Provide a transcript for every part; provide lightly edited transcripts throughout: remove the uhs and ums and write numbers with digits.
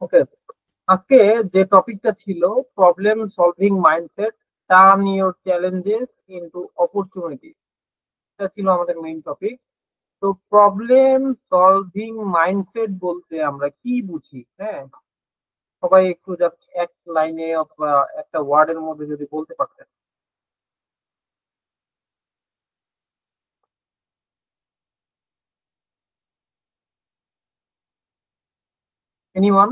ওকে, আজকে যে টপিকটা ছিল problem solving mindset, turn your challenges into opportunity, এটা ছিল আমাদের মেইন টপিক। তো প্রবলেম সলভিং মাইন্ডসেট বলতে আমরা কি বুঝি? হ্যাঁ, সবাই একটু জাস্ট এক লাইনে অথবা একটা ওয়ার্ডের মধ্যে যদি বলতে পারতেন। এনিওয়ান?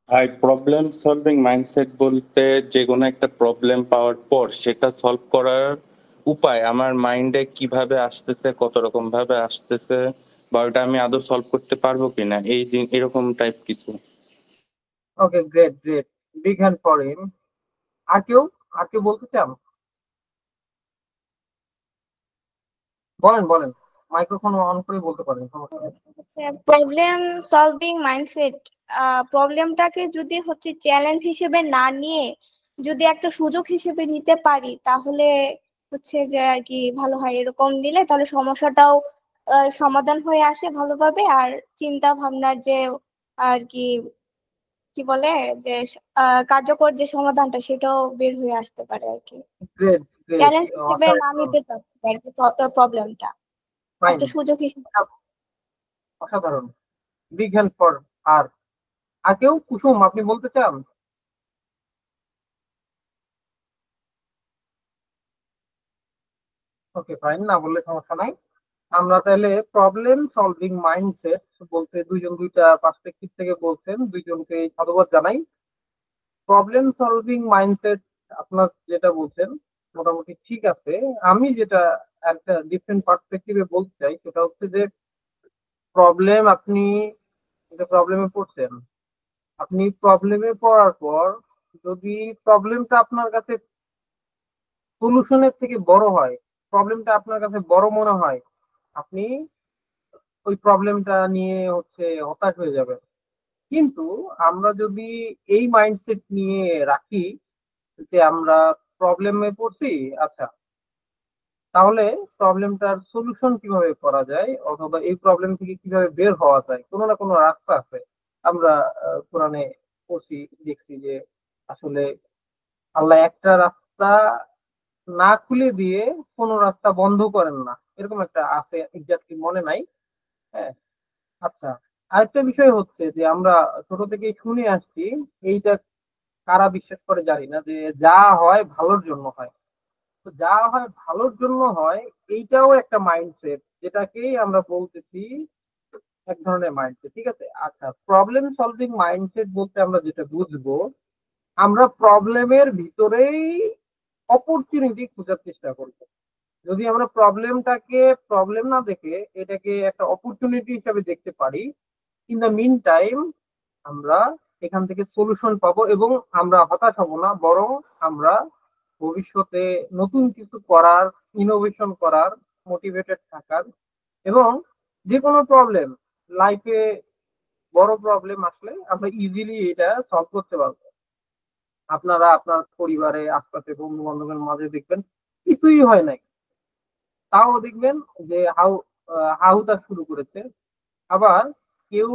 আর প্রবলেম সলভিং মাইন্ডসেট বলতে যে কোনো একটা প্রবলেম পাওয়ার পর সেটা সলভ করার উপায় আমার মাইন্ডে কিভাবে আসতেছে, কত রকম ভাবে আসতেছে, বা ওটা আমি আদৌ সলভ করতে পারবো কিনা, এরকম টাইপ কিছু। Okay, great great, big hand for him. আর কেউ বলতে চান? বলেন বলেন, মাইক্রোফোন অন করে বলতে পারেন, সমস্যা নেই। প্রবলেম সলভিং মাইন্ডসেট, প্রবলেমটাকে যদি হচ্ছে চ্যালেঞ্জ হিসেবে না নিয়ে যদি একটা সুযোগ হিসেবে নিতে পারি তাহলে হচ্ছে যে আর কি ভালো হয়। এরকম নিলে তাহলে সমস্যাটাও সমাধান হয়ে আসে ভালোভাবে, আর চিন্তা ভাবনার যে আর কি কি বলে যে কার্যকর যে সমাধানটা সেটাও বের হয়ে আসতে পারে আর কি। গ্রেট গ্রেট, চ্যালেঞ্জ হিসেবে না নিতে চাচ্ছি আর কি প্রবলেমটা, ফাইন, একটা সুযোগ হিসেবে। অসাধারণ, বিগ হ্যান্ড ফর। আর কেউ? কুসুম, আপনি বলতে চান? ওকে ফাইন, না বললে সমস্যা নাই। আমরা তাহলে প্রবলেম সলভিং মাইন্ডসেট বলতে দুইজন দুইটা পার্সপেক্টিভ থেকে বলছেন, দুইজনকে সাধুবাদ জানাই। প্রবলেম সলভিং মাইন্ডসেট আপনার যেটা বলছেন মোটামুটি ঠিক আছে। আমি যেটা একটা ডিফারেন্ট পার্সপেক্টিভে বলতে চাই সেটা হচ্ছে যে প্রবলেম, আপনি একটা প্রবলেমে পড়ছেন, আপনি প্রবলেমে পড়ার পর যদি প্রবলেমটা আপনার কাছে সলিউশনের থেকে বড় হয়, প্রবলেমটা আপনার কাছে বড় মনে হয়, আপনি ওই প্রবলেমটা নিয়ে হতাশ হয়ে যাবেন। কিন্তু আমরা যদি এই মাইন্ডসেট নিয়ে রাখি যে আমরা প্রবলেমে পড়ছি, আচ্ছা তাহলে প্রবলেমটার সলিউশন কিভাবে করা যায় অথবা এই প্রবলেম থেকে কিভাবে বের হওয়া যায়, কোনো না কোনো রাস্তা আছে। আমরা কোরআনে পড়ছি, দেখছি যে আসলে আল্লাহ একটা রাস্তা না খুলে দিয়ে কোনো রাস্তা বন্ধ করেন না, এরকম একটা আছে, এক্স্যাক্টলি মনে নাই। হ্যাঁ, আচ্ছা, আরেকটা বিষয় হচ্ছে যে আমরা ছোট থেকেই শুনে আসছি, এইটা কারা বিশ্বাস করে জানি না, যে যা হয় ভালোর জন্য হয়। তো যা হয় ভালোর জন্য হয়, এইটাও একটা মাইন্ডসেট, যেটাকেই আমরা বলতেছি এক ধরনের মাইন্ডসেট। ঠিক আছে, আচ্ছা, প্রবলেম সলভিং মাইন্ডসেট বলতে আমরা যেটা বুঝবো, আমরা প্রবলেমের ভিতরেই অপরচুনিটি খোঁজার চেষ্টা করবো। যদি আমরা প্রবলেমটাকে প্রবলেম না দেখে এটাকে একটা অপরচুনিটি হিসাবে দেখতে পারি, ইন দ্য মিন টাইম আমরা এখান থেকে সলিউশন পাবো এবং আমরা হতাশ হব না, বরং আমরা ভবিষ্যতে নতুন কিছু করার, ইনোভেশন করার, মোটিভেটেড থাকার, এবং যে কোনো প্রবলেম লাইফে, বড় প্রবলেম আসলে আমরা ইজিলি এটা সলভ করতে পারবো। আপনারা আপনার পরিবারে, আশপাশে, বন্ধু বান্ধবের মাঝে দেখবেন কিছুই হয় নাই, তাও দেখবেন যে হাউতা শুরু করেছে। আবার কেউ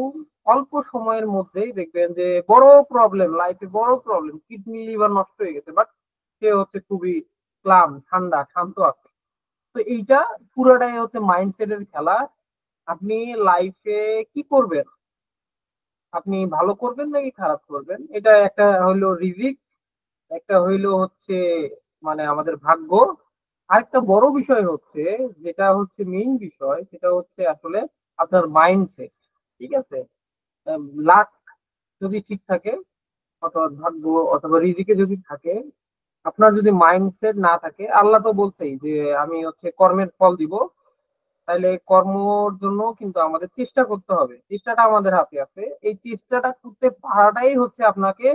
অল্প সময়ের মধ্যেই দেখবেন যে বড় প্রবলেম, লাইফে বড় প্রবলেম, কিডনি লিভার নষ্ট হয়ে গেছে, বাট সে খুবই ক্লাম, ঠান্ডা, শান্ত আছে। তো এইটা পুরোটাই মাইন্ডসেটের খেলা। আপনি লাইফে কি করবেন, আপনি ভালো করবেন নাকি খারাপ করবেন, এটা একটা হইলো রিজিক, একটা হইলো মানে আমাদের ভাগ্য। আরেকটা বড় বিষয় যেটা মেইন বিষয়, সেটা আসলে আপনার মাইন্ডসেট। ঠিক আছে, লাক যদি ঠিক থাকে অথবা ভাগ্য অথবা রিজিকে যদি থাকে, আপনার যদি মাইন্ডসেট না থাকে, আল্লাহ তো বলছেই যে আমি কর্মের ফল দিব, তাইলে কর্মর জন্য কিন্তু আমাদের চেষ্টা করতে হবে, চেষ্টাটা আমাদের হাতে আছে। এই চেষ্টাটা করতে পারাটাই আপনাকে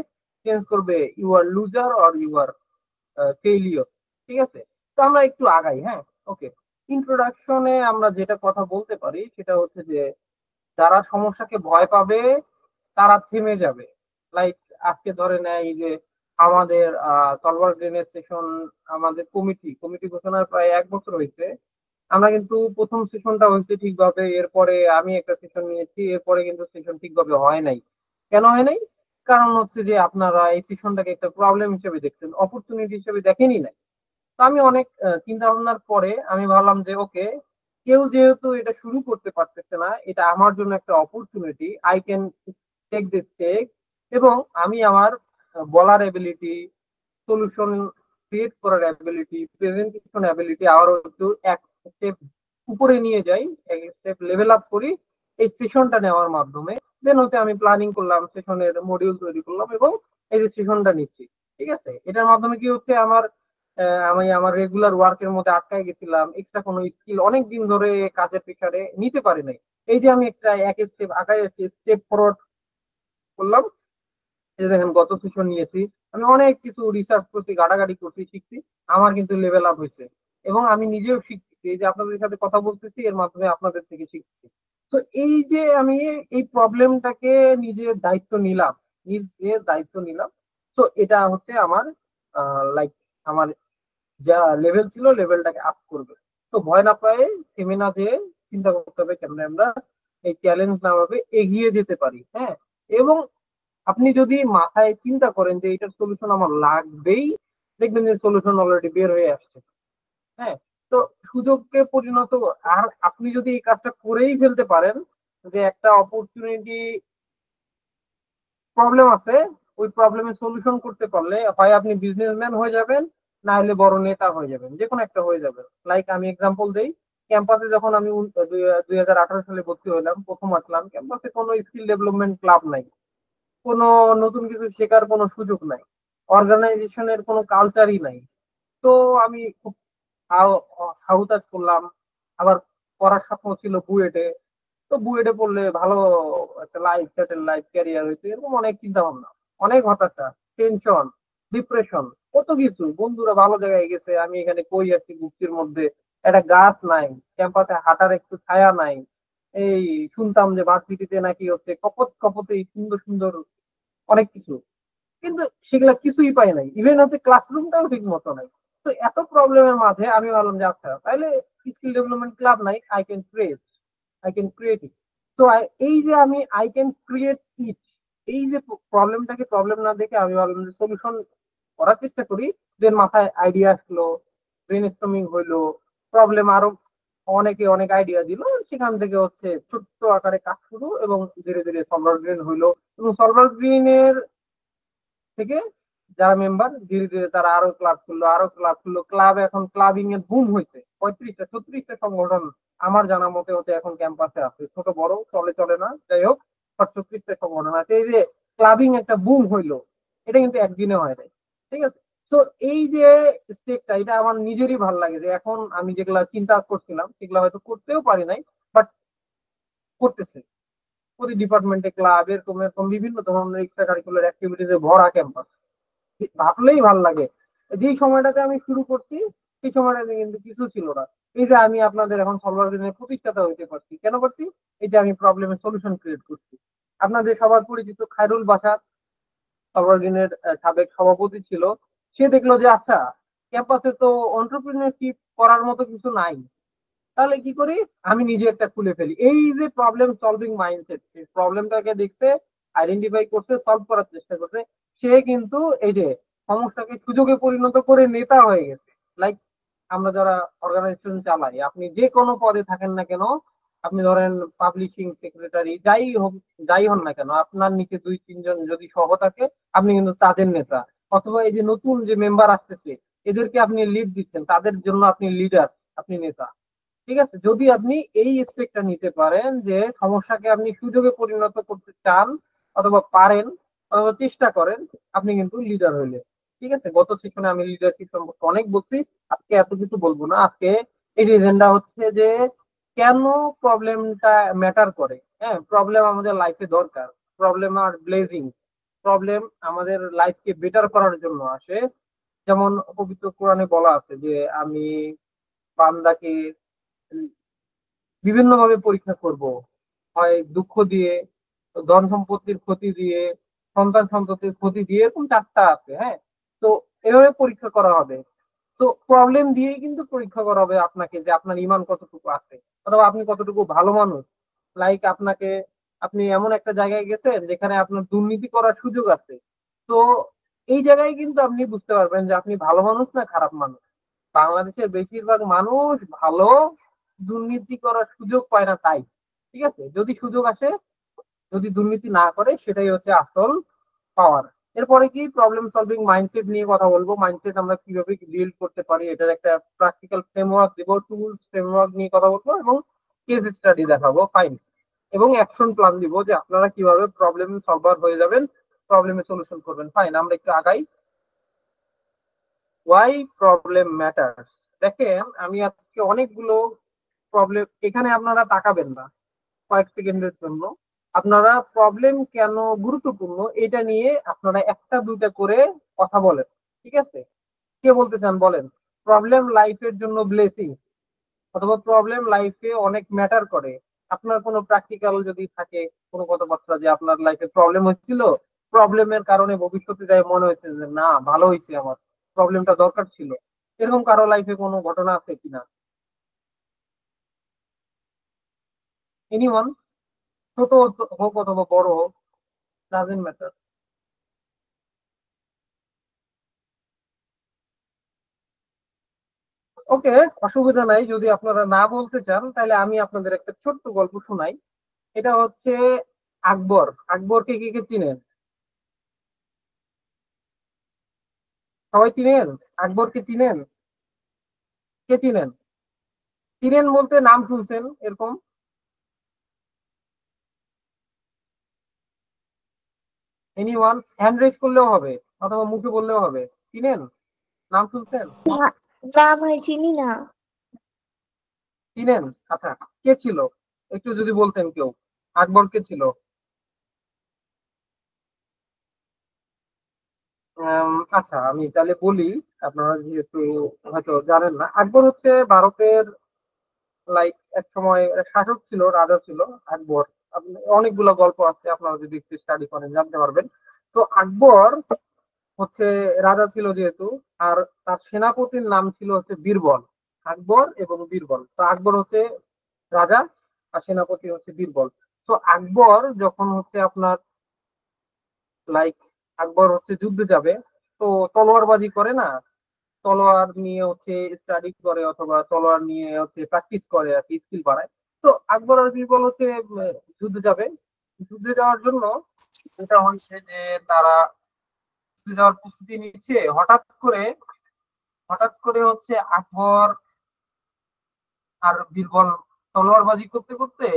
চেঞ্জ করবে, you are loser or you are failure. ঠিক আছে, তো আমরা একটু আগাই। হ্যাঁ, ওকে, ইন্ট্রোডাকশনে আমরা যেটা কথা বলতে পারি সেটা যে যারা সমস্যাকে ভয় পাবে তারা থেমে যাবে। লাইক আজকে ধরে নেয় যে আমাদের সলভার গ্রেনের সেশন, আমাদের কমিটি ঘোষণার প্রায় 1 বছর হয়েছে। আমরা কিন্তু প্রথম সেশনটা হয়েছে ঠিকভাবে, এরপরে আমি একটা সেশন নিয়েছি, এরপরে কিন্তু সেশন ঠিকভাবে হয় নাই। কেন হয় নাই? কারণ হচ্ছে যে আপনারা এই সেশনটাকে একটা প্রবলেম হিসেবে দেখছেন, অপরচুনিটি হিসেবে দেখেনই নাই। তো আমি অনেক চিন্তা ভাবনার পরে আমি ভাবলাম যে ওকে, কেউ যেহেতু এটা শুরু করতে পারতেছে না, এটা আমার জন্য একটা opportunity, I can take this take. এবং আমি আমার বলার এবিলিটি, সলিউশন ক্রিয়েট করার অ্যাবিলিটি, প্রেজেন্টেশন অ্যাবিলিটি আরো একটু এক স্টেপ উপরে নিয়ে যাই, এক স্টেপ লেভেল আপ করি এই সেশনটা নেওয়ার মাধ্যমে। দেন হচ্ছে আমি প্ল্যানিং করলাম, সেশনের মডিউল তৈরি করলাম এবং এই যে সেশনটা নিচ্ছি। ঠিক আছে, এটার মাধ্যমে কি হচ্ছে, আমি আমার রেগুলার ওয়ার্কের মধ্যে আটকায় গেছিলাম, এক্সট্রা কোনো স্কিল অনেক দিন ধরে কাজের পেছনে নিতে পারি নাই। এই যে আমি একটা এক স্টেপ আগায় স্টেপ ফরওয়ার্ড করলাম। এই যে দেখেন গত সেশন নিয়েছি, আমি অনেক কিছু রিসার্চ করছি, ঘাটাঘাটি করছি, শিখছি, আমার কিন্তু লেভেল আপ হয়েছে এবং আমি নিজেও শিখতেছি। এই যে আপনাদের সাথে কথা বলতেছি, এর মাধ্যমে আপনাদের থেকে শিখছি। তো এই যে আমি এই প্রবলেমটাকে নিজের দায়িত্ব নিলাম, নিজের দায়িত্ব নিলাম। তো এটা হচ্ছে আমার লাইক আমার যা লেভেল ছিল লেভেলটাকে আপ করবে। তো ভয় না পায়ে, থেমে না যেয়ে চিন্তা করতে হবে কেমনে আমরা এই চ্যালেঞ্জ না ভাবে এগিয়ে যেতে পারি। হ্যাঁ, এবং আপনি যদি মাথায় চিন্তা করেন যে এটার সলিউশন আমার লাগবেই, দেখবেন যে সলিউশন অলরেডি বের হয়ে আসছে। হ্যাঁ, তো সুযোগকে পরিণত, আর আপনি যদি এই কাজটা করেই ফেলতে পারেন, যে একটা অপরচুনিটি প্রবলেম আছে, ওই প্রবলেমের সলিউশন করতে পারলে হয় আপনি বিজনেসম্যান হয়ে যাবেন, না হলে বড় নেতা হয়ে যাবেন, যে কোনো একটা হয়ে যাবেন। লাইক আমি এক্সাম্পল দেই, ক্যাম্পাসে যখন আমি 2018 সালে ভর্তি হলাম, প্রথম আসলাম ক্যাম্পাসে, কোনো স্কিল ডেভেলপমেন্ট ক্লাব নাই, কোনো নতুন কিছু শেখার কোনো সুযোগ নাই, অর্গানাইজেশনের কোনো কালচারই নাই। তো আমি খুব হাহুতাশ করলাম। আবার পড়ার স্বপ্ন ছিল বুয়েটে, তো বুয়েটে পড়লে ভালো একটা লাইফ সেটেল, লাইফ ক্যারিয়ার হয়েছে, এরকম অনেক চিন্তা ভাবনা, অনেক হতাশা, টেনশন, ডিপ্রেশন, কত কিছু। বন্ধুরা ভালো জায়গায় গেছে, আমি এখানে কই আছি গুপ্তির মধ্যে, একটা গাছ নাই, ক্যাম্পাসে হাঁটার একটু ছায়া নাই। এই শুনতাম যে ভার্সিটিতে নাকি হচ্ছে কপত কপতে সুন্দর সুন্দর অনেক কিছু, কিন্তু সেগুলা কিছুই পাই নাই, ইভেন হচ্ছে ক্লাসরুমটাও ঠিক মতো নাই। তো এত প্রবলেমের মাঝে আমি ভাবলাম যে আচ্ছা, তাহলে স্কিল ডেভেলপমেন্ট ক্লাব নাই, আই ক্যান ক্রিয়েট ইট। তো এই যে আমি আই ক্যান ক্রিয়েট ইট, এই যে প্রবলেমটাকে প্রবলেম না দেখে আমি ভাবলাম যে সলিউশন করার চেষ্টা করি। দেন মাথায় আইডিয়া আসলো, ব্রেন স্টর্মিং হইলো, প্রবলেম আরো অনেকে অনেক আইডিয়া দিল, সেখান থেকে হচ্ছে ছোট্ট আকারে কাজ শুরু এবং ধীরে ধীরে সলভার গ্রিন হইলো। এবং সলভার গ্রিনের থেকে যারা মেম্বার, ধীরে ধীরে তারা আরো ক্লাব খুললো, আরো ক্লাব খুললো, ক্লাব এখন ক্লাবিং এর বুম হয়েছে। 35টা 36টা সংগঠন আমার জানা মতে হতে এখন ক্যাম্পাসে আছে, ছোট বড় চলে চলে না, যাই হোক 36টা সংগঠন আছে। এই যে ক্লাবিং একটা বুম হইলো, এটা কিন্তু একদিনে হয় নাই। ঠিক আছে, তো এই যে স্টেপটা, এটা আমার নিজেরই ভালো লাগে যে এখন আমি যেগুলা চিন্তা করছিলাম সেগুলো হয়তো করতেও পারি নাই, বাট করতেছে। প্রতি ডিপার্টমেন্টে ক্লাব, এরকম এরকম বিভিন্ন ধরনের এক্সট্রা কারিকুলার অ্যাক্টিভিটিসে ভরা ক্যাম্পাস, ভাবলেই ভাল লাগে। যেই সময়টাতে আমি শুরু করছি সেই সময়টাতে কিন্তু কিছু ছিল না। এই যে আমি আপনাদের এখন সলভার গ্রিনের প্রতিষ্ঠাতা হইতে পারছি, কেন পারছি? এই যে আমি প্রবলেমের সলিউশন ক্রিয়েট করছি। আপনাদের সবার পরিচিত খায়রুল বাশার সলভার গ্রিনের সাবেক সভাপতি ছিল। সে দেখলো যে আচ্ছা, ক্যাম্পাসে তো অন্টারপ্রিনিয়রশিপ করার মতো কিছু নাই, তাহলে কি করি, আমি নিজে একটা খুলে ফেলি। এই যে প্রবলেম সলভিং মাইন্ডসেট, প্রবলেমটাকে দেখছে, আইডেন্টিফাই করছে, সলভ করার চেষ্টা করছে, সে কিন্তু এই যে সমস্যাকে সুযোগে পরিণত করে নেতা হয়ে গেছে। লাইক আমরা যারা অর্গানাইজেশন চালাই, আপনি যে কোনো পদে থাকেন না কেন, আপনি ধরেন পাবলিশিং সেক্রেটারি, যাই হন না কেন, আপনার নিচে 2-3 জন যদি সহ থাকে, আপনি কিন্তু তাদের নেতা। অথবা এই যে নতুন যে মেম্বার আসতেছে, এদেরকে আপনি লিড দিচ্ছেন, তাদের জন্য আপনি লিডার, আপনি নেতা। ঠিক আছে, যদি আপনি এই স্টেপটা নিতে পারেন যে সমস্যাকে আপনি সুযোগে পরিণত করতে চান অথবা পারেন অথবা চেষ্টা করেন, আপনি কিন্তু লিডার হইলে। ঠিক আছে, গত সেশনে আমি লিডারশিপ সম্পর্কে অনেক বলছি, আজকে এত কিছু বলবো না। আজকে এই এজেন্ডা হচ্ছে যে কেন প্রবলেমটা ম্যাটার করে। হ্যাঁ, প্রবলেম আমাদের লাইফে দরকার, প্রবলেম আর ব্লেজিং, প্রবলেম আমাদের লাইফকে বেটার করার জন্য আসে। যেমন পবিত্র কোরআনে বলা আছে যে আমি বান্দাকে বিভিন্ন ভাবে পরীক্ষা করব, হয় দুঃখ দিয়ে, ধন সম্পত্তির ক্ষতি দিয়ে, সন্তান সন্ততির ক্ষতি দিয়ে, এরকম 4টা আছে। হ্যাঁ, এভাবে পরীক্ষা করা হবে। তো প্রবলেম দিয়েই কিন্তু পরীক্ষা করা হবে আপনাকে যে আপনার ইমান কতটুকু আছে, অথবা আপনি কতটুকু ভালো মানুষ। লাইক আপনি এমন একটা জায়গায় গেছেন যেখানে আপনার দুর্নীতি করার সুযোগ আছে, তো এই জায়গায় কিন্তু আপনি বুঝতে পারবেন যে আপনি ভালো মানুষ না খারাপ মানুষ। বাংলাদেশের বেশিরভাগ মানুষ ভালো, দুর্নীতি করার সুযোগ পায় না তাই। ঠিক আছে, যদি সুযোগ আসে, যদি দুর্নীতি না করে, সেটাই হচ্ছে আসল পাওয়ার। এরপরে কি প্রবলেম সলভিং মাইন্ডসেট নিয়ে কথা বলবো। মাইন্ডসেট আমরা কিভাবে বিল্ড করতে পারি এটার একটা প্র্যাকটিক্যাল ফ্রেমওয়ার্ক দিব, টুলস ফ্রেমওয়ার্ক নিয়ে কথা বলবো এবং কেস স্টাডি দেখাবো, ফাইন, এবং অ্যাকশন প্ল্যান দিব যে আপনারা কিভাবে প্রবলেম সলভার হয়ে যাবেন, প্রবলেমের সলিউশন করবেন। ফাইন, আমরা একটু আগাই। Why problem matters. দেখেন, আমি আজকে অনেকগুলো প্রবলেম, এখানে আপনারা তাকাবেন না কয়েক সেকেন্ডের জন্য। আপনারা প্রবলেম কেন গুরুত্বপূর্ণ এটা নিয়ে আপনারা একটা দুইটা করে কথা বলেন, ঠিক আছে? কে বলতে চান বলেন? প্রবলেম লাইফের জন্য ব্লেসিং, অথবা প্রবলেম লাইফে অনেক ম্যাটার করে। আপনার কোনো প্র্যাকটিক্যাল যদি থাকে, কোনো কথাবার্তা যে আপনার লাইফে প্রবলেম হচ্ছিল, প্রবলেমের কারণে ভবিষ্যতে যাই মনে হয়েছে যে না, ভালো হয়েছে, আমার প্রবলেমটা দরকার ছিল, এরকম কারো লাইফে কোনো ঘটনা আছে কিনা? এনিওয়ান? ছোট হোক অথবা বড় হোক, ডাজেন্ট ম্যাটার। ওকে, অসুবিধা নাই। যদি আপনারা না বলতে চান তাহলে আমি আপনাদের একটা ছোট্ট গল্প শোনাই। এটা হচ্ছে আকবর। আকবরকে কে কে চিনেন? সবাই চিনেন? আকবরকে চিনেন? কে চিনেন? চিনেন বলতে নাম শুনছেন এরকম? এনিওয়ান? হ্যান্ড রেজ করলেও হবে, অথবা মুখে বললেও হবে। চিনেন? নাম শুনছেন? না, না ভাই চিনি না। চিনেন? আচ্ছা, কে ছিল একটু যদি বলতেন কেউ, আকবর কে ছিল? আচ্ছা, আমি তাহলে বলি, আপনারা যেহেতু হয়তো জানেন না। আকবর হচ্ছে ভারতের লাইক এক সময় শাসক ছিল, রাজা ছিল আকবর। অনেকগুলো গল্প আছে, আপনারা যদি একটু স্টাডি করেন জানতে পারবেন। তো আকবর হচ্ছে রাজা ছিল যেহেতু, আর তার সেনাপতির নাম ছিল হচ্ছে বীরবল। আকবর এবং বীরবল, তো আকবর হচ্ছে রাজা আর সেনাপতি হচ্ছে বীরবল। তো আকবর যখন হচ্ছে আপনার লাইক আকবর হচ্ছে যুদ্ধে যাবে, তো তলোয়ারবাজি করে না, তলোয়ার নিয়ে হচ্ছে স্টাডি করে, অথবা তলোয়ার নিয়ে হচ্ছে প্র্যাকটিস করে আর কি, স্কিল বাড়ায়। তো আকবর আর বীরবল হচ্ছে যুদ্ধে যাবে। যুদ্ধে যাওয়ার জন্য এটা হচ্ছে যে তারা যুদ্ধে যাওয়ার প্রস্তুতি নিচ্ছে। হঠাৎ করে হচ্ছে আকবর আর বীরবল তলোয়ারবাজি করতে করতে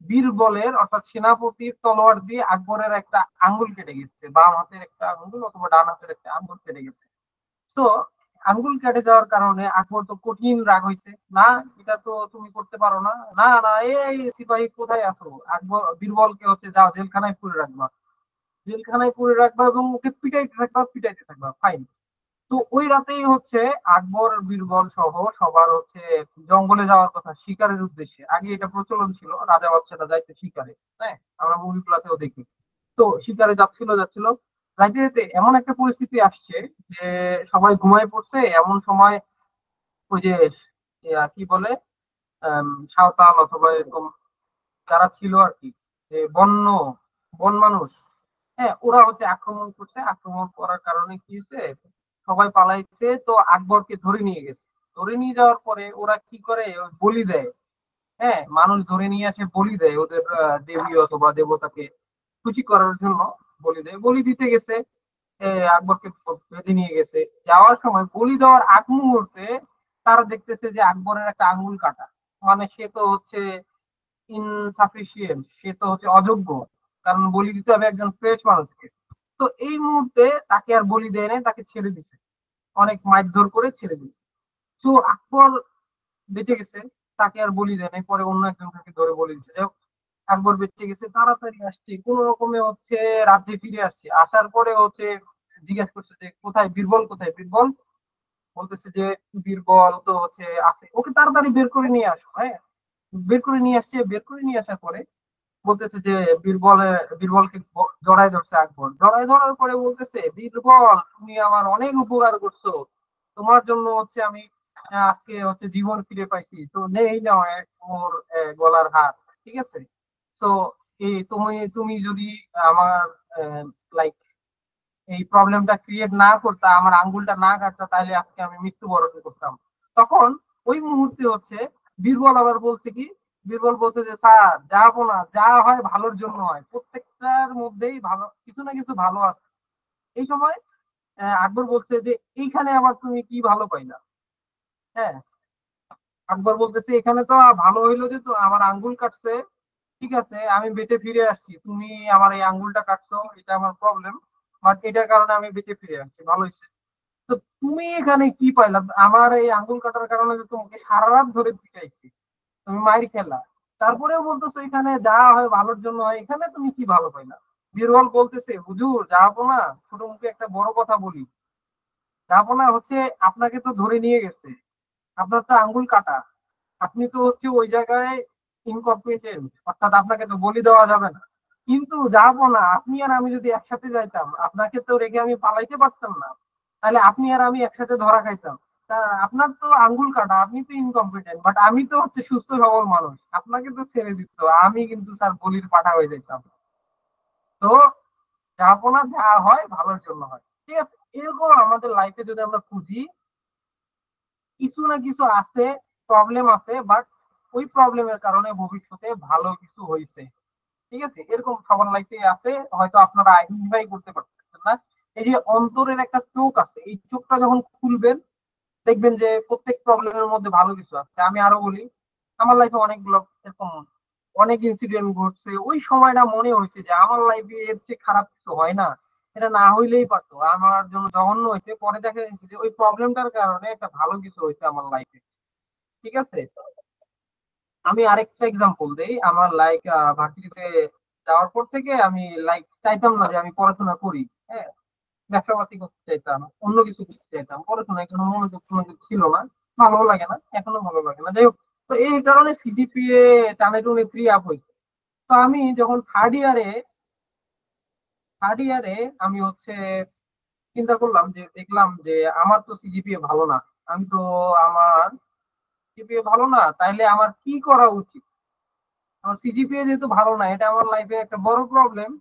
বীরবলের অর্থাৎ সেনাপতির তলোয়ার দিয়ে আকবরের একটা আঙ্গুল কেটে গেছে, বাম হাতের একটা আঙ্গুল অথবা ডান হাতের একটা আঙ্গুল কেটে গেছে। তো আঙ্গুল কেটে যাওয়ার কারণে আকবর তো কঠিন রাগ হয়েছে, না এটা তো তুমি করতে পারো না, না না, এই সিপাহী কোথায় আছো? আকবর বীরবলকে হচ্ছে যাও জেলখানায় পুরে রাখবা, জেলখানায় পুরে রাখবা এবং ওকে পিটাইতে থাকবা, ফাইন। তো ওই রাতেই হচ্ছে আকবর বীরবল সহ সবার হচ্ছে জঙ্গলে যাওয়ার কথা শিকারের উদ্দেশ্যে। আগে এটা প্রচলন ছিল, রাজা বাচ্চারা যাইতে শিকারে, হ্যাঁ, আমরা মুভিগুলাতেও দেখি। তো শিকারে যাচ্ছিল, যাইতে যেতে এমন একটা পরিস্থিতি আসছে যে সবাই ঘুমায় পড়ছে। এমন সময় ওই যে কি বলে, সাঁওতাল অথবা এরকম যারা ছিল আর কি, যে বন মানুষ, হ্যাঁ, ওরা হচ্ছে আক্রমণ করছে। আক্রমণ করার কারণে কি হয়েছে, সবাই পালাইছে। তো আকবরকে ধরে নিয়ে গেছে। ধরে নিয়ে যাওয়ার পরে ওরা কি করে, ওই বলি দেয়। হ্যাঁ, মানুষ ধরে নিয়ে আসে বলি দেয় ওদের দেবী অথবা দেবতাকে খুশি করার জন্য। বলি দেয়, বলি দিতে গেছে, আকবরকে বেঁধে নিয়ে গেছে। যাওয়ার সময় বলি দেওয়ার আগ মুহূর্তে তারা দেখতেছে যে আকবরের একটা আঙ্গুল কাটা, মানে সে তো হচ্ছে ইনসাফিসিয়েন্ট, সে তো হচ্ছে অযোগ্য, কারণ বলি দিতে হবে একজন ফ্রেশ মানুষকে। তো এই মুহূর্তে তাকে আর বলি দেয় নাই, তাকে ছেড়ে দিছে, অনেক মারধর করে ছেড়ে দিছে। তো আকবর বেঁচে গেছে, তাকে আর বলি দেয় নাই, পরে অন্য একজন তাকে ধরে বলি দিচ্ছে। যাই হোক, আকবর বেঁচে গেছে, তাড়াতাড়ি আসছে, কোন রকমে হচ্ছে রাজ্যে ফিরে আসছে। আসার পরে হচ্ছে জিজ্ঞাসা করছে যে কোথায় বীরবল, কোথায় বীরবল? বলতেছে যে বীরবল তো হচ্ছে আছে, ওকে তাড়াতাড়ি বের করে নিয়ে আসো। হ্যাঁ, বের করে নিয়ে আসছে। বের করে নিয়ে আসার পরে বলতেছে যে বীরবলকে জড়াই ধরছে আকবর, জড়াই ধরার পরে বলতেছে বীরবল তুমি আমার অনেক উপকার করছো, তোমার জন্য হচ্ছে আমি আজকে হচ্ছে জীবন ফিরে পাইছি, তো নেই নাও মোর গলার হার, ঠিক আছে। তো এই তুমি তুমি যদি আমার লাইক এই প্রবলেমটা ক্রিয়েট না করতা, আমার আঙ্গুলটা না কাটতা, তাহলে আজকে আমি মৃত্যুবরণ করতাম। তখন ওই মুহূর্তে হচ্ছে বীরবল আবার বলছে কি, বীরবল বলছে যে স্যার যাবো না, যা হয় ভালোর জন্য হয়, প্রত্যেকটার মধ্যেই ভালো কিছু না কিছু ভালো আছে। এই সময় আকবর বলছে যে এইখানে আবার তুমি কি ভালো পাইলা? হ্যাঁ, আকবর বলতেছে এখানে তো ভালো হইলো যে তো আমার আঙ্গুল কাটছে, ঠিক আছে আমি বেঁচে ফিরে আসছি, তুমি আমার এই আঙ্গুলটা কাটছো, এটা আমার প্রবলেম, বাট এটার কারণে আমি বেঁচে ফিরে আসছি, ভালো হয়েছে। তো তুমি এখানে কি পাইলা? আমার এই আঙ্গুল কাটার কারণে যে তোমাকে সারা রাত ধরে পিটাইছি, তুমি মাইর খেলা, তারপরেও বলতেছো এখানে যা হয় ভালোর জন্য হয়, এখানে তুমি কি ভালো পাইলা? বীরবল বলতেছে হুজুর যাবো না, ছোট মুখে একটা বড় কথা বলি, যাবো না হচ্ছে আপনাকে তো ধরে নিয়ে গেছে, আপনার তো আঙ্গুল কাটা, আপনি তো হচ্ছে ওই জায়গায় ইনকম্পিটেন্ট, অর্থাৎ আপনাকে তো বলি দেওয়া যাবে না। কিন্তু যাবো না, আপনি আর আমি যদি একসাথে যাইতাম, আপনাকে তো রেখে আমি পালাইতে পারতাম না, তাহলে আপনি আর আমি একসাথে ধরা খাইতাম। তা আপনার তো আঙ্গুল কাটা, আপনি তো ইনকম্পিটেন্ট, বাট আমি তো হচ্ছে সুস্থ সবল মানুষ, আপনাকে তো ছেড়ে দিত, আমি কিন্তু স্যার বলির পাঠা হয়ে যেতাম। তো যাবো না, যা হয় ভালোর জন্য হয়, ঠিক আছে। এরকম আমাদের লাইফে যদি আমরা খুঁজি, কিছু না কিছু আছে, প্রবলেম আছে, বাট ওই প্রবলেমের কারণে ভবিষ্যতে ভালো কিছু হয়েছে, ঠিক আছে। এরকম সবার লাইফে আছে, হয়তো আপনারা আইডেন্টিফাই করতে পারতেছেন না। এই যে অন্তরের একটা চোখ আছে, এই চোখটা যখন খুলবেন দেখবেন যে প্রত্যেক প্রবলেমের মধ্যে ভালো কিছু আছে। আমি আরো বলি, আমার লাইফে অনেকগুলো এরকম অনেক ইনসিডেন্ট ঘটছে, ওই সময়টা মনে হয়েছে যে আমার লাইফে এর চেয়ে খারাপ কিছু হয় না, এটা না হইলেই পারতো, আমার জন্য জঘন্য হয়েছে, পরে দেখা যাচ্ছে যে ওই প্রবলেমটার কারণে একটা ভালো কিছু হয়েছে আমার লাইফে, ঠিক আছে। আমি আরেকটা এক্সাম্পল দেই, আমার লাইক ভার্সিটিতে যাওয়ার পর থেকে আমি লাইক চাইতাম না যে আমি পড়াশোনা করি, হ্যাঁ, ব্যবসাপাতি করতে চাইতাম, অন্য কিছু করতে চাইতাম, পড়াশোনায় কোনো মনোযোগ টনোযোগ ছিল না, ভালো লাগে না, এখনো ভালো লাগে না, যাই হোক। তো এই কারণে সিজিপিএ টানে টুনে 3 আপ হয়েছে। তো আমি যখন থার্ড ইয়ারে আমি হচ্ছে চিন্তা করলাম, যে দেখলাম যে আমার তো সিজিপিএ ভালো না, আমি তো আমার সিজিপিএ ভালো না, তাইলে আমার কি করা উচিত? আমার সিজিপিএ যেহেতু ভালো না, এটা আমার লাইফে একটা বড় প্রবলেম,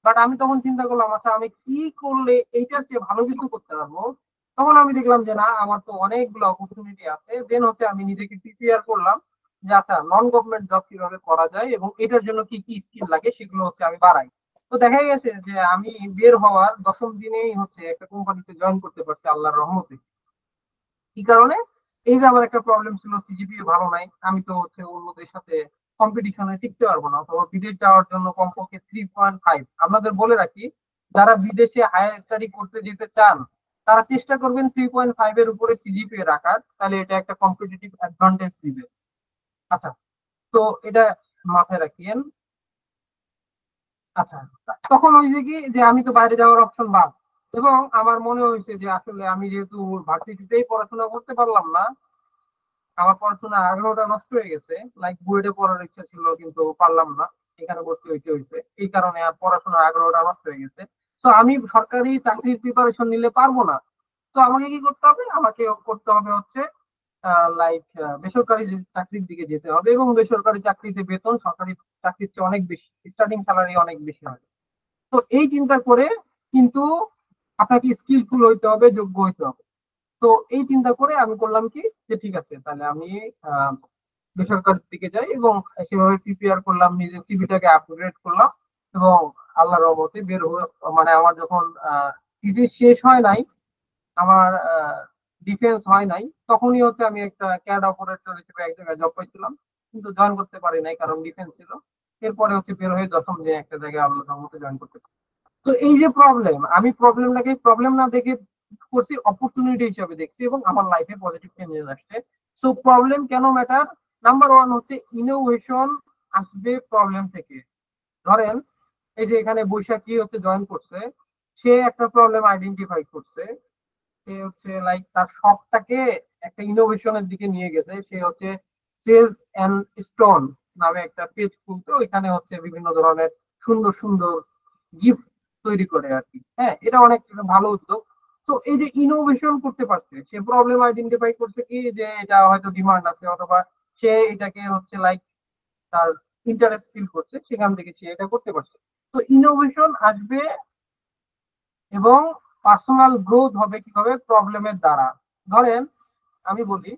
বাট আমি তখন চিন্তা করলাম আচ্ছা আমি কি করলে এইটার চেয়ে ভালো কিছু করতে পারবো। তখন আমি দেখলাম যে না, আমার তো অনেকগুলো অপরচুনিটি আছে, দেন হচ্ছে আমি নিজেকে প্রিপেয়ার করলাম যে আচ্ছা নন গভর্নমেন্ট জব কিভাবে করা যায় এবং এটার জন্য কি কি স্কিল লাগে সেগুলো হচ্ছে আমি বাড়াই। তো দেখা গেছে যে আমি বের হওয়ার 10ম দিনেই হচ্ছে একটা কোম্পানিতে জয়েন করতে পারছি আল্লাহর রহমতে। কি কারণে? এই যে আমার একটা প্রবলেম ছিল, সিজিপিএ ভালো নাই, আমি তো হচ্ছে অন্যদের সাথে কম্পিটিশনে টিকতে পারবো না, অথবা বিদেশ যাওয়ার জন্য কমপক্ষে 3.5, আপনাদের বলে রাখি, যারা বিদেশে হায়ার স্টাডি করতে যেতে চান তারা চেষ্টা করবেন 3.5 এর উপরে সিজিপিএ রাখার, তাহলে এটা একটা কম্পিটিটিভ অ্যাডভান্টেজ দিবে। আচ্ছা, তো এটা মাথায় রাখিয়েন। আচ্ছা, তখন হয়েছে কি যে আমি তো বাইরে যাওয়ার অপশন বাদ, এবং আমার মনে হয়েছে যে আসলে আমি যেহেতু ভার্সিটিতেই পড়াশোনা করতে পারলাম না, আমার পড়াশোনার আগ্রহটা নষ্ট হয়ে গেছে, লাইক বুয়েটে পড়ার ইচ্ছা ছিল কিন্তু পারলাম না, এখানে ভর্তি হইতে হয়েছে, এই কারণে আর পড়াশোনার আগ্রহটা নষ্ট হয়ে গেছে। তো আমি সরকারি চাকরির প্রিপারেশন নিলে পারবো না, তো আমাকে কি করতে হবে? আমাকে করতে হবে হচ্ছে লাইক বেসরকারি চাকরির দিকে যেতে হবে, এবং বেসরকারি চাকরিতে বেতন সরকারি চাকরির চেয়ে অনেক বেশি, স্টার্টিং স্যালারি অনেক বেশি হয়। তো এই চিন্তা করে কিন্তু আপনাকে স্কিলফুল হইতে হবে, যোগ্য হইতে হবে। তো এই চিন্তা করে আমি করলাম কি, যে ঠিক আছে তাহলে আমি আহ, বেসরকারির দিকে যাই, এবং সেভাবে প্রিপেয়ার করলাম, নিজের সিভিটাকে আপগ্রেড করলাম, এবং আল্লাহর রহমতে বের হয়ে, মানে আমার যখন থিসিস শেষ হয় নাই, আমার ডিফেন্স হয় নাই, তখনই হচ্ছে আমি একটা ক্যাড অপারেটর হিসেবে এক জায়গায় জব পাইছিলাম, কিন্তু জয়েন করতে পারি নাই কারণ ডিফেন্স ছিল। এরপরে হচ্ছে বের হয়ে 10ম যে একটা জায়গায় আল্লাহর রহমতে জয়েন করতে পারি। তো এই যে প্রবলেম, আমি প্রবলেমটাকে প্রবলেম না দেখে করছি, অপরচুনিটি হিসেবে দেখছি, এবং আমার লাইফে পজিটিভ চেঞ্জেস আসছে। সো প্রবলেম কেন ম্যাটার? নাম্বার ওয়ান হচ্ছে ইনোভেশন আসবে প্রবলেম থেকে। ধরেন এই যে এখানে বৈশাখী হচ্ছে জয়েন করছে, সে একটা প্রবলেম আইডেন্টিফাই করছে, সে হচ্ছে লাইক তার শখটাকে একটা ইনোভেশনের দিকে নিয়ে গেছে, সে হচ্ছে সেজ এন্ড স্টোন নামে একটা পেজ খুলতে, ওইখানে হচ্ছে বিভিন্ন ধরনের সুন্দর সুন্দর গিফট তৈরি করে আর কি। হ্যাঁ, এটা অনেক ভালো উদ্যোগ। তো এই যে ইনোভেশন করতে পারছে, সে প্রবলেম আইডেন্টিফাই করছে কি যে এটা হয়তো ডিমান্ড আছে, অথবা সে এটাকে হচ্ছে লাইক তার ইন্টারেস্ট ফিল করছে, সেখান থেকে সে এটা করতে পারছে। তো ইনোভেশন আসবে এবং পার্সোনাল গ্রোথ হবে কিভাবে? প্রবলেমের দ্বারা। ধরেন আমি বলি,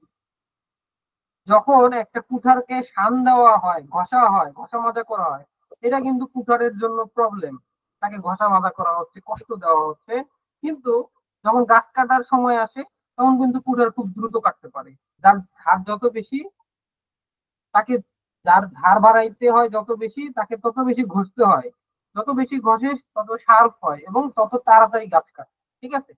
যখন একটা কুঠারকে শান দেওয়া হয়, ঘষা হয়, ঘষা মাজা করা হয়, এটা কিন্তু কুঠারের জন্য প্রবলেম। তাকে ঘষা মাজা করা হচ্ছে, কষ্ট দেওয়া হচ্ছে। কিন্তু যখন গাছ কাটার সময় আসে, তখন কিন্তু কুঠার খুব দ্রুত কাটতে পারে। যার ধার যত বেশি, তাকে যার ধার বাড়াইতে হয় যত বেশি, তাকে তত বেশি ঘষতে হয়। যত বেশি ঘষে তত শার্প হয় এবং তত তাড়াতাড়ি গাছ কাটে। ঠিক আছে?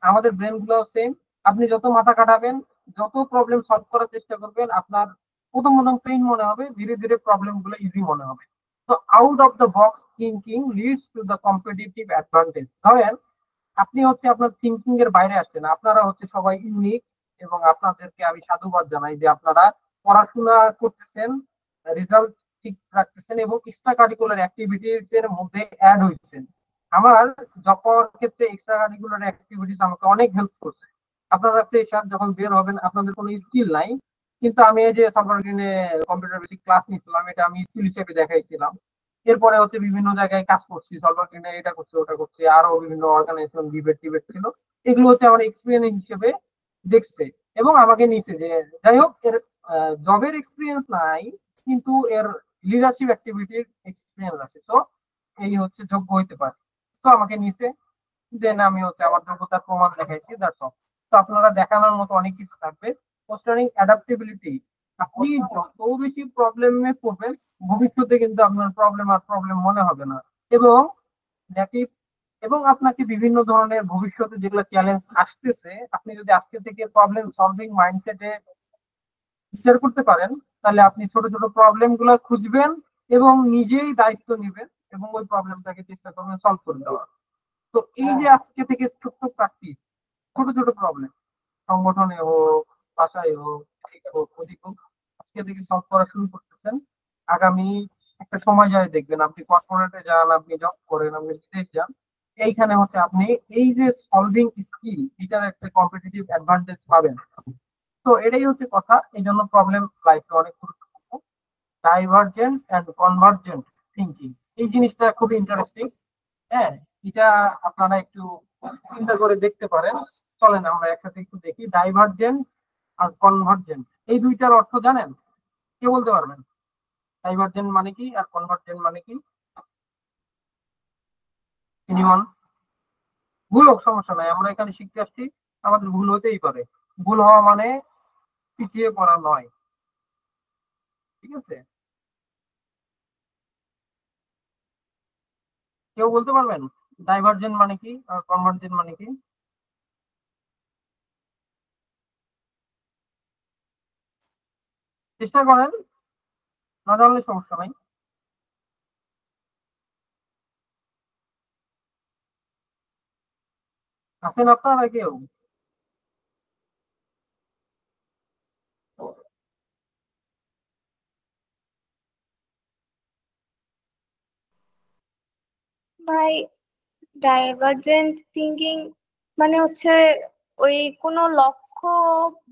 আমাদের ব্রেন গুলো সেম। আপনি যত মাথা কাটাবেন, যত প্রবলেম সলভ করার চেষ্টা করবেন, আপনার প্রথম প্রথম পেইন মনে হবে, ধীরে ধীরে প্রবলেম গুলো ইজি মনে হবে। তো out of the box thinking leads to the competitive advantage. ধরেন আপনি হচ্ছে আপনার থিঙ্কিং এর বাইরে আসছেন, আপনারা হচ্ছে সবাই ইউনিক, এবং আপনাদেরকে আমি সাধুবাদ জানাই যে আপনারা পড়াশোনা করতেছেন, রেজাল্ট ঠিক রাখতেছেন এবং এক্সট্রা কারিকুলার অ্যাক্টিভিটিস এর মধ্যে অ্যাড হয়েছেন। আমার যখন ক্ষেত্রে এক্সট্রা কারিকুলার অ্যাক্টিভিটিস আমাকে অনেক হেল্প করছে। আপনারা ফ্রেশার, যখন বের হবেন আপনাদের কোনো স্কিল নাই, কিন্তু আমি এই যে সফটওয়্যার কম্পিউটার বেসিক ক্লাস নিয়েছিলাম, এটা আমি স্কিল হিসেবে দেখাইছিলাম। এরপরে হচ্ছে বিভিন্ন জায়গায় কাজ করছি, সফটওয়্যার এটা করছি ওটা করছি, আরো বিভিন্ন অর্গানাইজেশন ডিবেট টিবেট ছিল। এগুলো হচ্ছে আমার এক্সপিরিয়েন্স হিসেবে দেখছে এবং আমাকে নিছে যে যাই হোক, এর জবের এক্সপিরিয়েন্স নাই, কিন্তু এর লিডারশিপ অ্যাক্টিভিটির এক্সপিরিয়েন্স আছে, তো এই হচ্ছে যোগ্য হইতে পারে। তো আমাকে নিছে, দেন আমি হচ্ছে আমার যোগ্যতার প্রমাণ দেখাইছি, দ্যাটস অল। তো আপনারা দেখানোর মতো অনেক কিছু থাকবে। কনসার্নিং অ্যাডাপ্টেবিলিটি, আপনি যত বেশি প্রবলেমে পড়বেন, ভবিষ্যতে কিন্তু আপনার প্রবলেম আর প্রবলেম মনে হবে না। এবং নেগেটিভ, এবং আপনাকে বিভিন্ন ধরনের ভবিষ্যতে যেগুলো চ্যালেঞ্জ আসতেছে, আপনি যদি আজকে থেকে প্রবলেম সলভিং মাইন্ডসেটে বিচার করতে পারেন, তাহলে আপনি ছোট ছোট প্রবলেম গুলো খুঁজবেন এবং নিজেই দায়িত্ব নেবেন এবং ওই প্রবলেমটাকে চেষ্টা করবেন সলভ করে দেওয়ার। তো এই যে আজকে থেকে ছোট্ট প্র্যাকটিস, ছোট ছোট প্রবলেম, সংগঠনে হোক, বাসায় হোক, ঠিক হোক, ওদিক হোক, আজকে থেকে সলভ করা শুরু করতেছেন, আগামী একটা সময় যায় দেখবেন আপনি কর্পোরেটে যান, আপনি জব করেন, আপনি বিদেশ যান, এইখানে হচ্ছে আপনি এই যে সলভিং স্কিল, এটার একটা কম্পিটিটিভ অ্যাডভান্টেজ পাবেন। তো এটাই হচ্ছে কথা। এই জন্য প্রবলেম লাইফে অনেক গুরুত্বপূর্ণ। ডাইভার্জেন্ট অ্যান্ড কনভার্জেন্ট থিঙ্কিং, এই জিনিসটা খুব ইন্টারেস্টিং। হ্যাঁ, এটা আপনারা একটু চিন্তা করে দেখতে পারেন। চলেন আমরা একসাথে একটু দেখি, ডাইভার্জেন্ট আর কনভার্জেন্ট এই দুইটার অর্থ জানেন? কে বলতে পারবেন ডাইভার্জেন্ট মানে কি আর কনভার্জেন্ট মানে কি? এনিওয়ান? ভুল হোক সমস্যা নাই, আমরা এখানে শিখতে আসছি, আমাদের ভুল হতেই পারে। ভুল হওয়া মানে পিছিয়ে পড়া নয়। ঠিক আছে? কেউ বলতে পারবেন ডাইভার্জেন্ট মানে কি আর কনভার্জেন্ট মানে কি? চেষ্টা করেন, না জানলে সমস্যা নাই। আছেন আপনারা কেউ? ভাই, ডাইভার্জেন্ট থিঙ্কিং মানে হচ্ছে ওই কোনো লক্ষ্য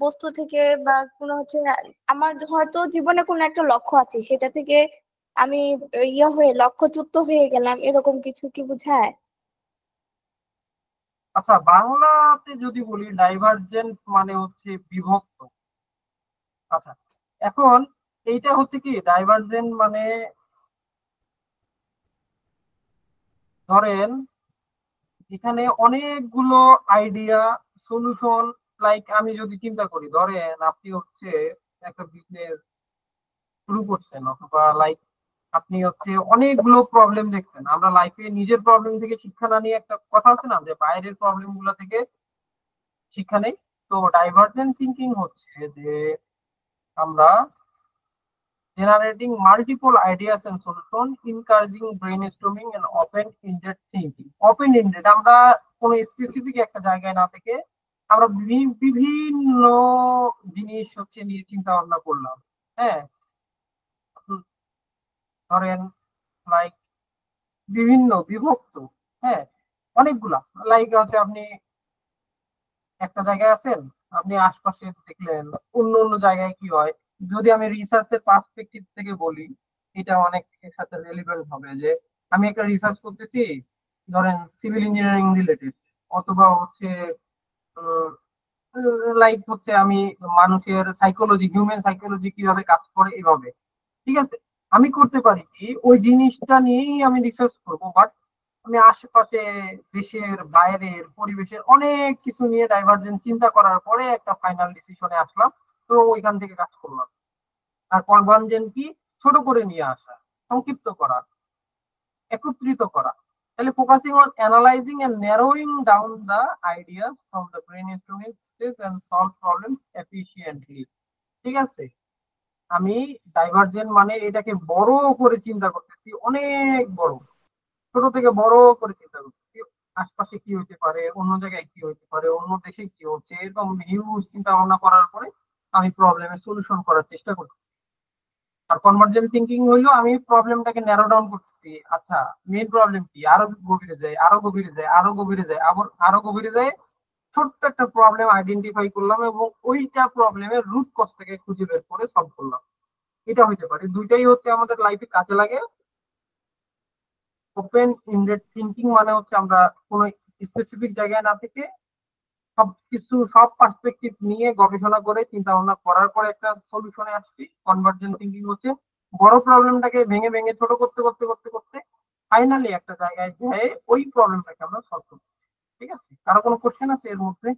বস্তু থেকে বা কোনো হচ্ছে আমার হয়তো জীবনে কোনো একটা লক্ষ্য আছে, সেটা থেকে আমি লক্ষ্যচ্যুত হয়ে গেলাম, এরকম কিছু কি বোঝায়? আচ্ছা, বাংলাতে যদি বলি ডাইভার্জেন্ট মানে হচ্ছে বিভক্ত। আচ্ছা, এখন এইটা হচ্ছে কি ডাইভার্জেন্ট মানে, ধরেন এখানে অনেকগুলো আইডিয়া, সলিউশন, লাইক আমি যদি চিন্তা করি, ধরেন আপনি হচ্ছে একটা বিজনেস শুরু করছেন, অথবা লাইক আপনি হচ্ছে অনেকগুলো প্রবলেম দেখছেন। আমরা লাইফে নিজের প্রবলেম থেকে শিক্ষা না নিয়ে, একটা কথা আছে না যে বাইরের প্রবলেম গুলো থেকে শিক্ষা নেই। তো ডাইভার্জেন্ট থিঙ্কিং হচ্ছে যে আমরা generating multiple ideas and solutions, encouraging brainstorming and open-ended thinking. Open-ended, আমরা কোনো স্পেসিফিক একটা জায়গায় না থেকে আমরা বিভিন্ন জিনিস হচ্ছে নিয়ে চিন্তা ভাবনা করলাম। হ্যাঁ, ধরেন লাইক বিভিন্ন বিভক্ত, হ্যাঁ অনেকগুলা, লাইক হচ্ছে আপনি একটা জায়গায় আছেন, আপনি আশপাশে দেখলেন অন্য অন্য জায়গায় কি হয়। যদি আমি রিসার্চের পার্সপেক্টিভ থেকে বলি, এটা অনেক এর সাথে রেলিভেন্ট হবে যে আমি একটা রিসার্চ করতেছি, ধরেন সিভিল ইঞ্জিনিয়ারিং রিলেটেড, অথবা হচ্ছে লাইক হচ্ছে আমি মানুষের সাইকোলজি, হিউম্যান সাইকোলজি কিভাবে কাজ করে এভাবে, ঠিক আছে। আমি করতে পারি কি ওই জিনিসটা নিয়েই আমি রিসার্চ করবো, বাট আমি আশেপাশে দেশের বাইরের পরিবেশের অনেক কিছু নিয়ে ডাইভার্জেন্ট চিন্তা করার পরে একটা ফাইনাল ডিসিশনে আসলাম, তো ওইখান থেকে কাজ করলাম। আর কনভার্জেন্ট কি, ছোট করে নিয়ে আসা, সংক্ষিপ্ত করা, একত্রিত করা। তাহলে focusing on analysing and narrowing down the ideas from the brainstorming and solve problems efficiently, ঠিক আছে। আমি ডাইভার্জেন্ট মানে এটাকে বড় করে চিন্তা করতেছি, অনেক বড়, ছোট থেকে বড় করে চিন্তা করতেছি। আশপাশে কি হতে পারে, অন্য জায়গায় কি হতে পারে, অন্য দেশে কি হচ্ছে, এরকম হিউজ চিন্তা ভাবনা করার পরে আমি প্রবলেমের সলিউশন করার চেষ্টা করছি। আর কনভার্জেন্ট থিঙ্কিং হইলো আমি প্রবলেমটাকে ন্যারো ডাউন করতেছি। আচ্ছা, মেইন প্রবলেম কি, আরো গভীরে যায়, আরো গভীরে যায়, আরো গভীরে যায়, আবার আরো গভীরে যায়, ছোট্ট একটা প্রবলেম আইডেন্টিফাই করলাম এবং ওইটা প্রবলেমের রুট কজটাকে খুঁজে বের করে সলভ করলাম। এটা হইতে পারে, দুইটাই হচ্ছে আমাদের লাইফে কাজে লাগে। ওপেন ইন্ডেড থিঙ্কিং মানে হচ্ছে আমরা কোনো স্পেসিফিক জায়গায় না থেকে সবকিছু, সব পার্সপেক্টিভ নিয়ে গবেষণা করে চিন্তা ভাবনা করার পরে একটা সলিউশনে আসছি। কনভার্জেন্ট থিঙ্কিং হচ্ছে বড় প্রবলেমটাকে ভেঙে ভেঙে ছোট করতে করতে করতে করতে ফাইনালি একটা জায়গায় যেয়ে ওই প্রবলেমটাকে আমরা সলভ করছি। ঠিক আছে, কারো কোনো কোশ্চেন আছে এর মধ্যে?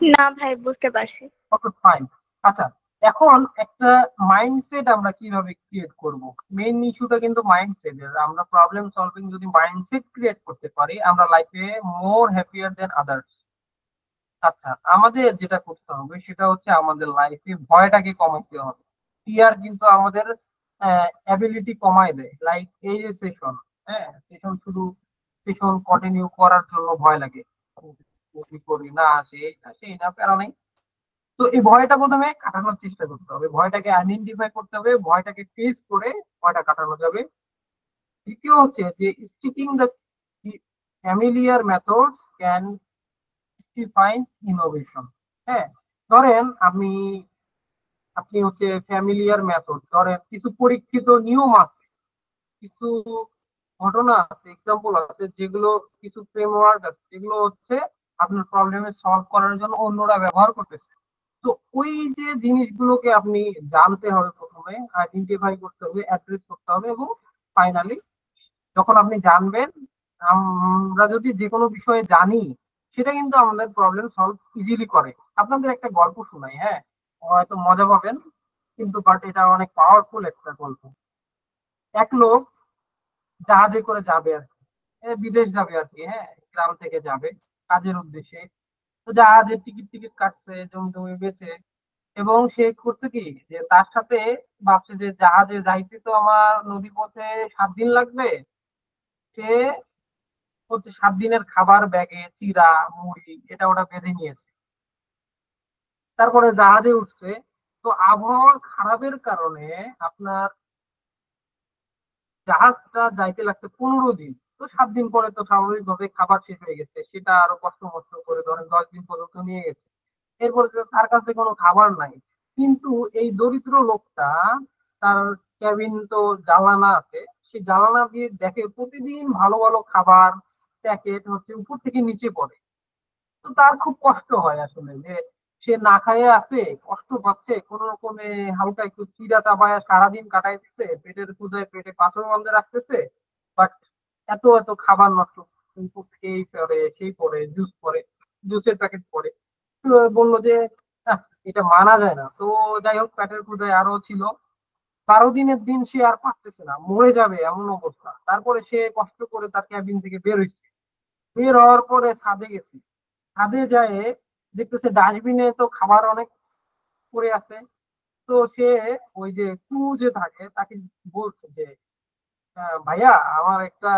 না ভাই, বুঝতে পারছি। Okay fine. আচ্ছা, এখন একটা মাইন্ডসেট আমরা কিভাবে ক্রিয়েট করব, মেইন ইস্যুটা কিন্তু মাইন্ডসেটের। আমরা প্রবলেম সলভিং যদি মাইন্ডসেট ক্রিয়েট করতে পারি, আমরা লাইফে মোর হ্যাপিয়ার দেন আদার্স। আচ্ছা, আমাদের যেটা করতে হবে সেটা হচ্ছে আমাদের লাইফে ভয়টাকে কমাতে হবে। ফিয়ার কিন্তু আমাদের অ্যাবিলিটি কমায় দেয়। লাইক এই যে সেশন, হ্যাঁ সেশন শুধু সেশন কন্টিনিউ করার জন্য ভয় লাগে, করি না, সেই না প্যারা নাই। তো এই ভয়টা প্রথমে কাটানোর চেষ্টা করতে হবে, ভয়টাকে আইডেন্টিফাই করতে হবে, ভয়টাকে ফেস করে ভয়টা কাটানো যাবে। দ্বিতীয় হচ্ছে যে sticking the familiar method can define innovation. হ্যাঁ, ধরেন আপনি হচ্ছে ফ্যামিলিয়ার মেথড, ধরেন কিছু পরীক্ষিত নিয়ম আছে, কিছু ঘটনা আছে, এক্সাম্পল আছে, যেগুলো কিছু ফ্রেমওয়ার্ক আছে যেগুলো হচ্ছে আপনার প্রবলেমে সলভ করার জন্য অন্যরা ব্যবহার করতেছে। তো ওই যে জিনিসগুলোকে আপনি জানতে হবে, প্রথমে আইডেন্টিফাই করতে হবে, অ্যাড্রেস করতে হবে, এবং ফাইনালি যখন আপনি জানবেন, আমরা যদি যে কোনো বিষয়ে জানি সেটা কিন্তু আমাদের প্রবলেম সলভ ইজিলি করে। আপনাদের একটা গল্প শোনাই, হ্যাঁ হয়তো মজা পাবেন, কিন্তু বাট এটা অনেক পাওয়ারফুল একটা গল্প। এক লোক জাহাজে করে যাবে আর কি, বিদেশ যাবে আর কি, হ্যাঁ গ্রাম থেকে যাবে কাজের উদ্দেশ্যে। তো জাহাজের টিকিট টিকিট কাটছে, জমি টমি বেচে, এবং সে করছে কি যে তার সাথে ভাবছে যে জাহাজে যাইতে তো আমার নদী পথে 7 দিন লাগবে। সে হচ্ছে 7 দিনের খাবার ব্যাগে চিড়া মুড়ি এটা ওটা বেঁধে নিয়েছে। তারপরে জাহাজে উঠছে। তো আবহাওয়া খারাপের কারণে আপনার জাহাজটা যাইতে লাগছে 15 দিন। তো 7 দিন পরে তো স্বাভাবিকভাবে খাবার শেষ হয়ে গেছে, সেটা আরো কষ্ট মষ্ট করে ধরেন 10 দিন পর্যন্ত নিয়ে গেছে। এরপরে তো তার কাছে কোনো খাবার নাই। কিন্তু এই দরিদ্র লোকটা, তার কেবিন তো জানালা আছে, সেই জানালা দিয়ে দেখে প্রতিদিন ভালো ভালো খাবার প্যাকেট হচ্ছে উপর থেকে নিচে পড়ে। তো তার খুব কষ্ট হয় আসলে, যে সে না খাইয়ে আছে, কষ্ট পাচ্ছে, কোন রকমে হালকা একটু চিড়া চাবায়া সারাদিন কাটাই দিচ্ছে, পেটের ক্ষুধায় পেটে পাথর বাঁধে রাখতেছে, বাট এত এত খাবার নষ্ট, এই পরে সেই পরে জুস পরে, জুসের প্যাকেট পরে। তো বললো যে "আহ, এটা মানা যায় না।" তো যাই হোক, পেটের ক্ষুধায় আরো ছিল। 12 দিনের দিন সে আর পারতেছে না, মরে যাবে এমন অবস্থা। তারপরে সে কষ্ট করে তার ক্যাবিন থেকে বের হয়েছে। বের হওয়ার পরে ছাদে গেছে। ছাদে যায় দেখতেছে ডাস্টবিনে তো খাবার অনেক পড়ে আছে। তো সে ওই যে ক্রু যে থাকে তাকে বলছে যে ভাইয়া আমার একটা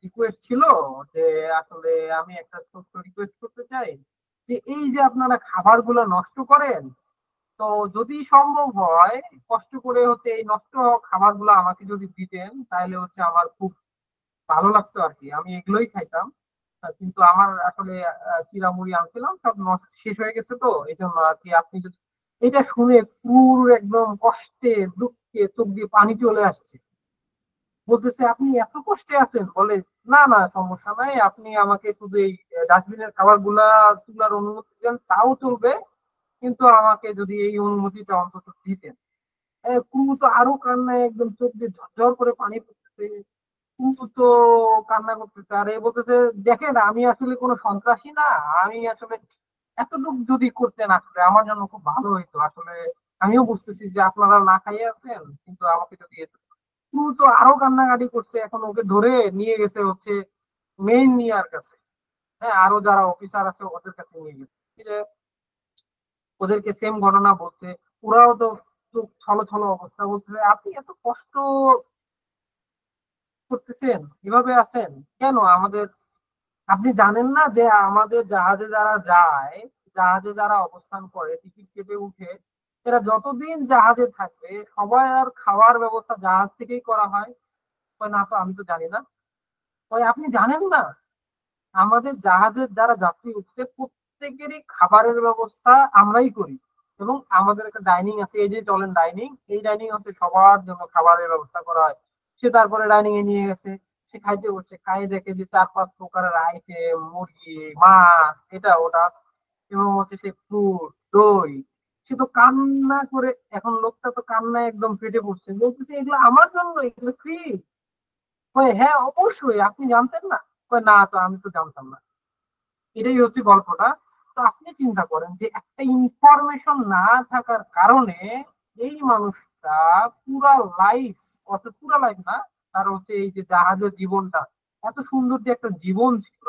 রিকোয়েস্ট ছিল, যে আসলে আমি একটা ছোট্ট রিকোয়েস্ট করতে চাই, যে এই যে আপনারা খাবার গুলো নষ্ট করেন, তো যদি সম্ভব হয় কষ্ট করে হচ্ছে এই নষ্ট খাবারগুলো আমাকে যদি দিতেন তাহলে হচ্ছে আমার খুব ভালো লাগতো আর কি, আমি এগুলোই খাইতাম। কিন্তু আমার আসলে চিড়ামুড়ি আনছিলাম সব শেষ হয়ে গেছে, তো এই জন্য আর কি। আপনি যদি এটা শুনে পুরো একদম কষ্টে দুঃখে চোখ দিয়ে পানি চলে আসছে, বলতেছে আপনি এত কষ্টে আছেন, বলে না না সমস্যা নাই, আপনি আমাকে শুধু এই ডাস্টবিনের খাবার গুলা তোলার অনুমতি দেন তাও চলবে, কিন্তু আমাকে যদি এই অনুমতিটা অন্তত দিতেন। কুমু তো আরো কান্নায় একদম চোখ দিয়ে ঝরঝর করে পানি পড়তেছে, কুমু তো কান্না করতেছে আর এ বলতেছে দেখেন আমি আসলে কোনো সন্ত্রাসী না, আমি আসলে এতটুকু যদি করতেন আসলে আমার জন্য খুব ভালো হইতো আসলে। আমিও বুঝতেছি যে আপনারা না খাইয়ে আছেন, কিন্তু আমাকে যদি কুমু তো আরো কান্নাকাটি করছে, এখন ওকে ধরে নিয়ে গেছে হচ্ছে মেইন নিয়ার কাছে। হ্যাঁ, আরো যারা অফিসার আছে ওদের কাছে নিয়ে গেছে, এই যে ওদেরকে সেম ঘটনা বলছে। ওরাও তো চোখ ছলো ছলো অবস্থা, বলছে আপনি এত কষ্ট করতেছেন, এভাবে আছেন কেন আমাদের, আপনি জানেন না যে আমাদের জাহাজে যারা যায়, জাহাজে যারা অবস্থান করে টিকিট কেটে উঠে, এরা যতদিন জাহাজে থাকবে সবাই আর খাওয়ার ব্যবস্থা জাহাজ থেকেই করা হয়। কয়, না তো আমি তো জানি না। কয়, আপনি জানেন না আমাদের জাহাজের যারা যাত্রী উঠছে প্রত্যেকেরই খাবারের ব্যবস্থা আমরাই করি, এবং আমাদের একটা ডাইনিং আছে, এই যে চলেন ডাইনিং, এই ডাইনিং হচ্ছে সবার জন্য খাবারের ব্যবস্থা করা হয়। সে তারপরে ডাইনিং এ নিয়ে গেছে, সে খাইতে বসছে, খাই দেখে যে 4-5 প্রকারের আইটেম, মুরগি, মাছ, এটা ওটা, এবং হচ্ছে সে ফ্রুট, দই। সে তো কান্না করে, এখন লোকটা তো কান্নায় একদম ফেটে পড়ছে, বলতেছে এগুলো আমার জন্য, এগুলো ফ্রি। কয়, হ্যাঁ অবশ্যই, আপনি জানতেন না? কয়, না তো আমি তো জানতাম না। এটাই হচ্ছে গল্পটা। তো আপনি চিন্তা করেন যে একটা ইনফরমেশন না থাকার কারণে এই মানুষটা পুরা লাইফ, অর্থাৎ পুরা লাইফ না, তার হচ্ছে এই যে জাহাজের জীবনটা, এত সুন্দর যে একটা জীবন ছিল,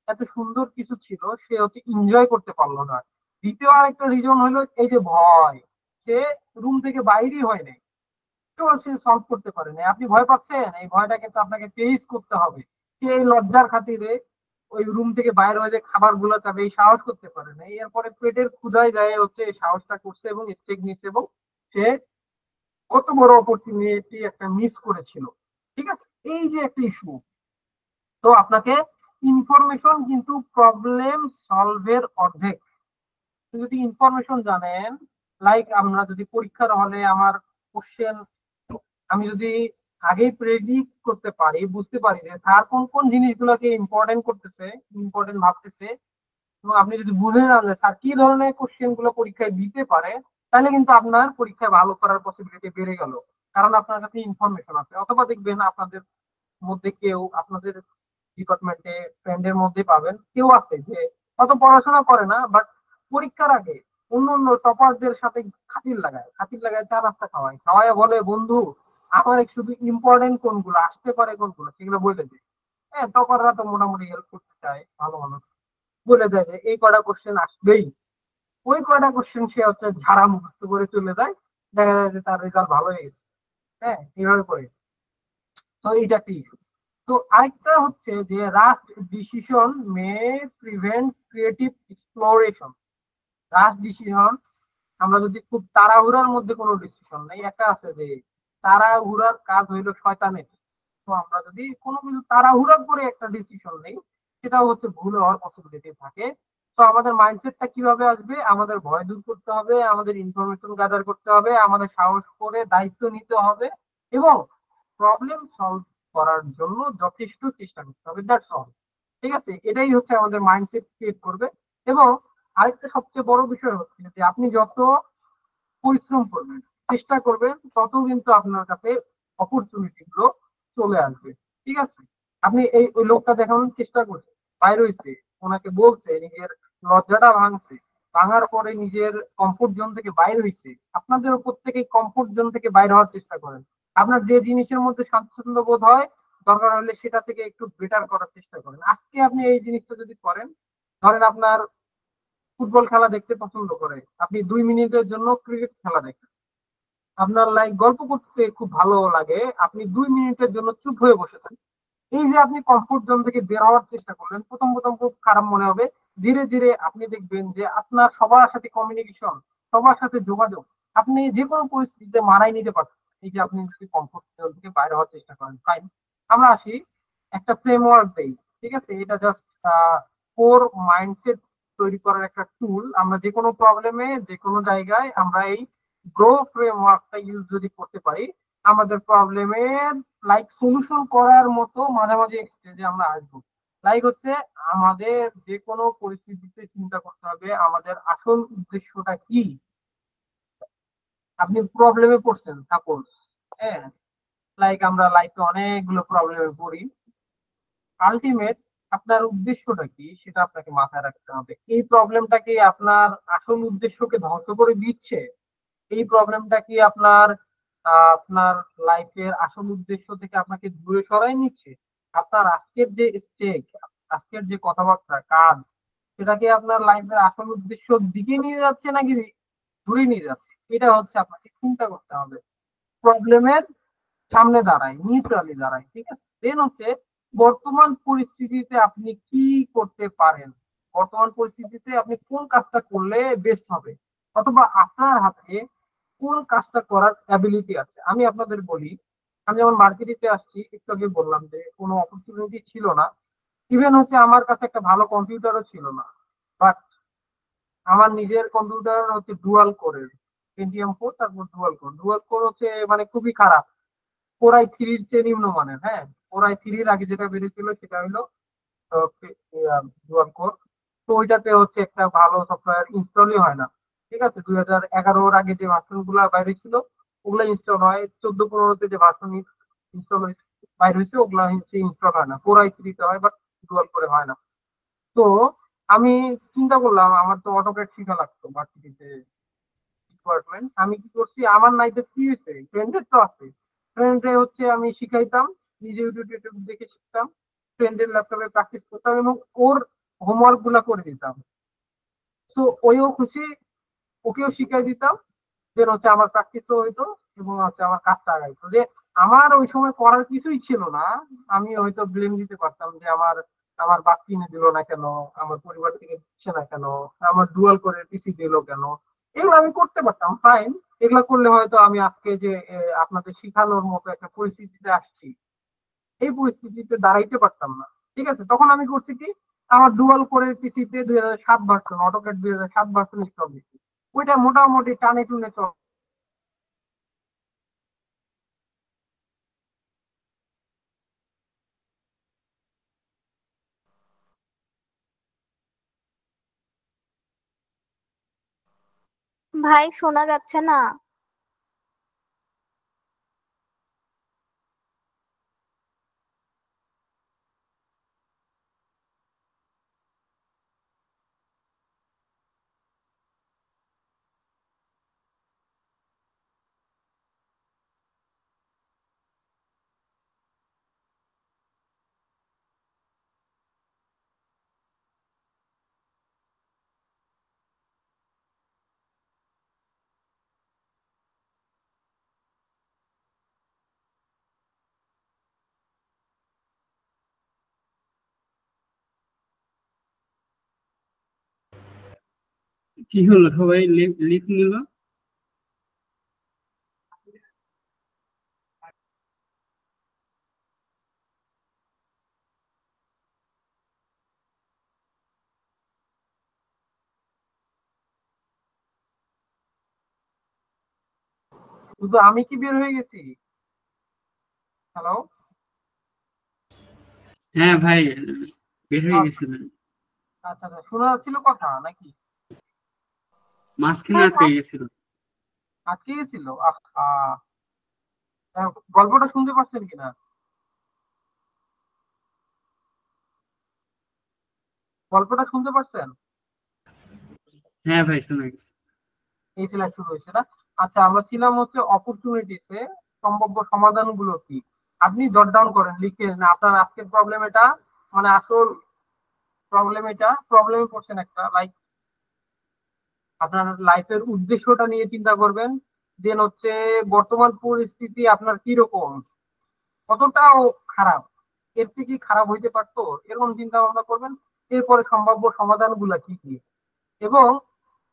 এত সুন্দর কিছু ছিল, সে হচ্ছে এনজয় করতে পারলো না। দ্বিতীয় আরেকটা রিজন হলো এই যে ভয়, সে রুম থেকে বাইরেই হয় নাই, তো সে সলভ করতে পারে না। আপনি ভয় পাচ্ছেন, এই ভয়টাকে তো আপনাকে ফেস করতে হবে। সে এই লজ্জার খাতিরে ওই রুম থেকে বাইরে হয়ে যে খাবার গুলো চাবে এই সাহস করতে পারে না, এরপরে পেটের ক্ষুধায় যায় হচ্ছে এই সাহসটা করছে এবং স্টেক নিচ্ছে, এবং সে কত বড় অপরচুনিটি একটা মিস করেছিল। ঠিক আছে, এই যে একটা ইস্যু। তো আপনাকে ইনফরমেশন কিন্তু প্রবলেম সলভের অর্ধেক। যদি ইনফরমেশন জানেন, লাইক আমরা যদি পরীক্ষার হলে আমার কোশ্চেন আমি যদি আগেই প্রেডিক্ট করতে পারি, বুঝতে পারি যে স্যার কোন কোন জিনিসগুলোকে ইম্পর্টেন্ট করতেছে, ইম্পর্টেন্ট ভাবতেছে, এবং আপনি যদি বুঝে যান যে স্যার কি ধরনের কোশ্চেন গুলো পরীক্ষায় দিতে পারে, তাহলে কিন্তু আপনার পরীক্ষায় ভালো করার পসিবিলিটি বেড়ে গেল, কারণ আপনার কাছে ইনফরমেশন আছে। অথবা দেখবেন আপনাদের মধ্যে কেউ, আপনাদের ডিপার্টমেন্টে ফ্রেন্ডের মধ্যে পাবেন কেউ আছে যে অত পড়াশোনা করে না, বাট পরীক্ষার আগে অন্য অন্য টপারদের সাথে খাতির লাগায়, খাতির লাগায় চা নাস্তা খাওয়ায়, খাওয়ায় বলে বন্ধু আমার শুধু ইম্পর্টেন্ট কোনগুলো আসতে পারে কোনগুলো সেগুলো বলে দেয়। হ্যাঁ, টপাররা তো মোটামুটি হেল্প করতে চায়, ভালো মানুষ, বলে দেয় যে এই কটা কোশ্চেন আসবেই, ওই কয়টা কোশ্চেন সে হচ্ছে ঝাড়া মুখস্থ করে চলে যায়, দেখা যায় যে তার রেজাল্ট ভালো হয়ে গেছে। হ্যাঁ, এইভাবে করে। তো এটা একটা ইস্যু। তো আরেকটা হচ্ছে যে rushed decision may prevent creative exploration. Rushed decision, আমরা যদি খুব তাড়াহুড়ার মধ্যে কোনো ডিসিশন নেই, একটা আছে যে তাড়াহুড়ার কাজ হইলো শয়তানের। তো আমরা যদি কোনো কিছু তাড়াহুড়া করে একটা ডিসিশন নেই, সেটাও হচ্ছে ভুল হওয়ার পসিবিলিটি থাকে। তো আমাদের মাইন্ডসেটটা কিভাবে আসবে, আমাদের ভয় দূর করতে হবে, আমাদের ইনফরমেশন গ্যাদার করতে হবে, আমাদের সাহস করে দায়িত্ব নিতে হবে, এবং প্রবলেম সলভ করার জন্য যথেষ্ট চেষ্টা করতে হবে, দ্যাটস অল। ঠিক আছে, এটাই হচ্ছে আমাদের মাইন্ডসেট ক্রিয়েট করবে। এবং আরেকটা সবচেয়ে বড় বিষয় হচ্ছে যে আপনি যত পরিশ্রম করবেন, চেষ্টা করবেন, তত কিন্তু আপনার কাছে অপরচুনিটি গুলো চলে আসবে। ঠিক আছে, আপনি এই ওই লোকটা দেখানোর চেষ্টা করছে, বাইরে হয়েছে, ওনাকে বলছে, নিজের লজ্জাটা ভাঙছে, ভাঙার পরে নিজের কমফোর্ট জোন থেকে বাইর হয়েছে। আপনাদের প্রত্যেকেই কমফোর্ট জোন থেকে বাইরে হওয়ার চেষ্টা করেন। আপনার যে জিনিসের মধ্যে স্বাচ্ছন্দ্য বোধ হয়, দরকার হলে সেটা থেকে একটু বেটার করার চেষ্টা করেন। আজকে আপনি এই জিনিসটা যদি করেন, ধরেন আপনার ফুটবল খেলা দেখতে পছন্দ করে, আপনি 2 মিনিটের জন্য ক্রিকেট খেলা দেখেন। আপনার লাইক গল্প করতে খুব ভালো লাগে, আপনি 2 মিনিটের জন্য চুপ হয়ে বসে থাকেন। এই যে আপনি কমফোর্ট জোন থেকে বের হওয়ার চেষ্টা করলেন, প্রথম প্রথম খুব খারাপ মনে হবে, ধীরে ধীরে আপনি দেখবেন যে আপনার সবার সাথে কমিউনিকেশন সবার সাথে যোগাযোগ, আপনি যে কোনো পরিস্থিতিতে মানায় নিতে পারতেছেন। এই যে আপনি যদি কমফোর্ট জোন থেকে বাইরে হওয়ার চেষ্টা করেন, ফাইন। আমরা আসি একটা ফ্রেমওয়ার্ক দেই, ঠিক আছে? এটা জাস্ট কোর মাইন্ডসেট তৈরি করার একটা টুল। আমরা যে কোনো প্রবলেমে যে কোনো জায়গায় আমরা এই গ্রো ফ্রেমওয়ার্কটা ইউজ যদি করতে পারি, আমাদের প্রবলেমের লাইক সলিউশন করার মতো মাঝামাঝি স্টেজে আমরা আসবো। লাইক হচ্ছে আমাদের যে কোনো পরিস্থিতিতে চিন্তা করতে হবে আমাদের আসল উদ্দেশ্যটা কি। আপনি প্রবলেমে পড়ছেন সাপোজ, হ্যাঁ, লাইক আমরা লাইফে অনেকগুলো প্রবলেমে পড়ি। আলটিমেট আপনার উদ্দেশ্যটা কি সেটা আপনাকে মাথায় রাখতে হবে। এই প্রবলেমটা কি আপনার আসল উদ্দেশ্যকে ধ্বংস করে দিচ্ছে? এই প্রবলেমটা কি আপনার লাইফের আসল উদ্দেশ্য থেকে আপনাকে দূরে সরাই নিচ্ছে? আপনার আজকের যে স্টেক, আজকের যে কথাবার্তা, কাজ, সেটা কি আপনার লাইফের আসল উদ্দেশ্যর দিকে নিয়ে যাচ্ছে নাকি দূরে নিয়ে যাচ্ছে? এটা হচ্ছে আপনাকে চিন্তা করতে হবে। প্রবলেমের সামনে দাঁড়ায়, নিউট্রালি দাঁড়ায়, ঠিক আছে? দেন হচ্ছে বর্তমান পরিস্থিতিতে আপনি কি করতে পারেন, বর্তমান পরিস্থিতিতে আপনি কোন কাজটা করলে বেস্ট হবে, অথবা আপনার হাতে কোন কাজটা করার অ্যাবিলিটি আছে। আমি আপনাদের বলি, আমি যখন মার্কেটিতে আসছি, একটু আগে বললাম যে কোনো অপরচুনিটি ছিল না। ইভেন হচ্ছে আমার কাছে একটা ভালো কম্পিউটারও ছিল না, বাট আমার নিজের কম্পিউটার হচ্ছে ডুয়াল কোরের, পেন্টিয়াম 4, তারপর ডুয়াল কোর হচ্ছে মানে খুবই খারাপ, কোর i3-র চেয়ে নিম্নমানের। হ্যাঁ, কোর i3-র আগে যেটা বেরিয়েছিল সেটা হলো ডুয়াল কোর। তো ওইটাতে হচ্ছে একটা ভালো সফটওয়্যার ইনস্টলই হয় না, ঠিক আছে? 2011-র আগে যে ভার্সন গুলা বাইরে ছিল ওগুলা ইনস্টল হয়, 14-15-তে যে ভার্সন ইনস্টল বাইরে হয়েছে ওগুলা হচ্ছে ইনস্টল হয় না, কোর i3-তে হয়, বাট ডুয়াল করে হয় না। তো আমি চিন্তা করলাম আমার তো অটোক্যাড শিখা লাগতো ভার্সিটিতে, ডিপার্টমেন্ট। আমি কি করছি, আমার নাইতে ফ্রি হয়েছে, ফ্রেন্ডের তো আছে, ফ্রেন্ডে হচ্ছে আমি শিখাইতাম, নিজে ইউটিউব টিউটিউব দেখে শিখতাম, ফ্রেন্ডের ল্যাপটপে প্র্যাকটিস করতাম এবং ওর হোমওয়ার্ক গুলা করে দিতাম। তো ওইও খুশি, ওকেও শিখাই দিতাম, দেন হচ্ছে আমার প্র্যাকটিসও হইতো এবং হচ্ছে আমার কাজটা আগাইতো। যে আমার ওই সময় করার কিছুই ছিল না, আমি হয়তো ব্লেম দিতে পারতাম যে আমার আমার বাপ কিনে দিল না কেন, আমার পরিবার থেকে দিচ্ছে না কেন, আমার ডুয়াল করে পিসি দিল কেন, এগুলো আমি করতে পারতাম, ফাইন। এগুলো করলে হয়তো আমি আজকে যে আপনাদের শিখানোর মতো একটা পরিস্থিতিতে আসছি, এই পরিস্থিতিতে দাঁড়াইতে পারতাম না, ঠিক আছে? তখন আমি করছি কি, আমার ডুয়াল কোরের পিসিতে 2007 ভার্সন, অটোক্যাড 2007 ভার্সন ইনস্টল দিচ্ছি, ওইটা মোটামুটি টানে টুনে চল। ভাই শোনা যাচ্ছে না। কি হলো, সবাই লিভ নিল? শুধু আমি কি বের হয়ে গেছি? হ্যালো? হ্যাঁ ভাই, বের হয়ে গেছিলেন, আচ্ছা আচ্ছা, শোনা যাচ্ছিল কথা নাকি? মাঝখানে হ্যাঁ আটকে গেছিল। আটকে গেছিল? গল্পটা শুনতে পাচ্ছেন কিনা? গল্পটা শুনতে পাচ্ছেন? হ্যাঁ ভাই, শোনা গেছে। এই সিলেক্ট শুরু হয়েছে না? আচ্ছা, আমরা ছিলাম হচ্ছে অপরচুনিটিসে, সম্ভাব্য সমাধানগুলো কি। আপনি জট ডাউন করেন, লিখেন আপনার আজকের প্রবলেম এটা, মানে আসল প্রবলেম এটা, প্রবলেমে পড়ছেন একটা, লাইক আপনার লাইফের উদ্দেশ্যটা নিয়ে চিন্তা করবেন। দেন হচ্ছে বর্তমান পরিস্থিতি আপনার কিরকম, কতটাও খারাপ, এর থেকে কি খারাপ হইতে পারতো, এরকম চিন্তা ভাবনা করবেন। এরপরে সম্ভাব্য সমাধানগুলা কি কি, এবং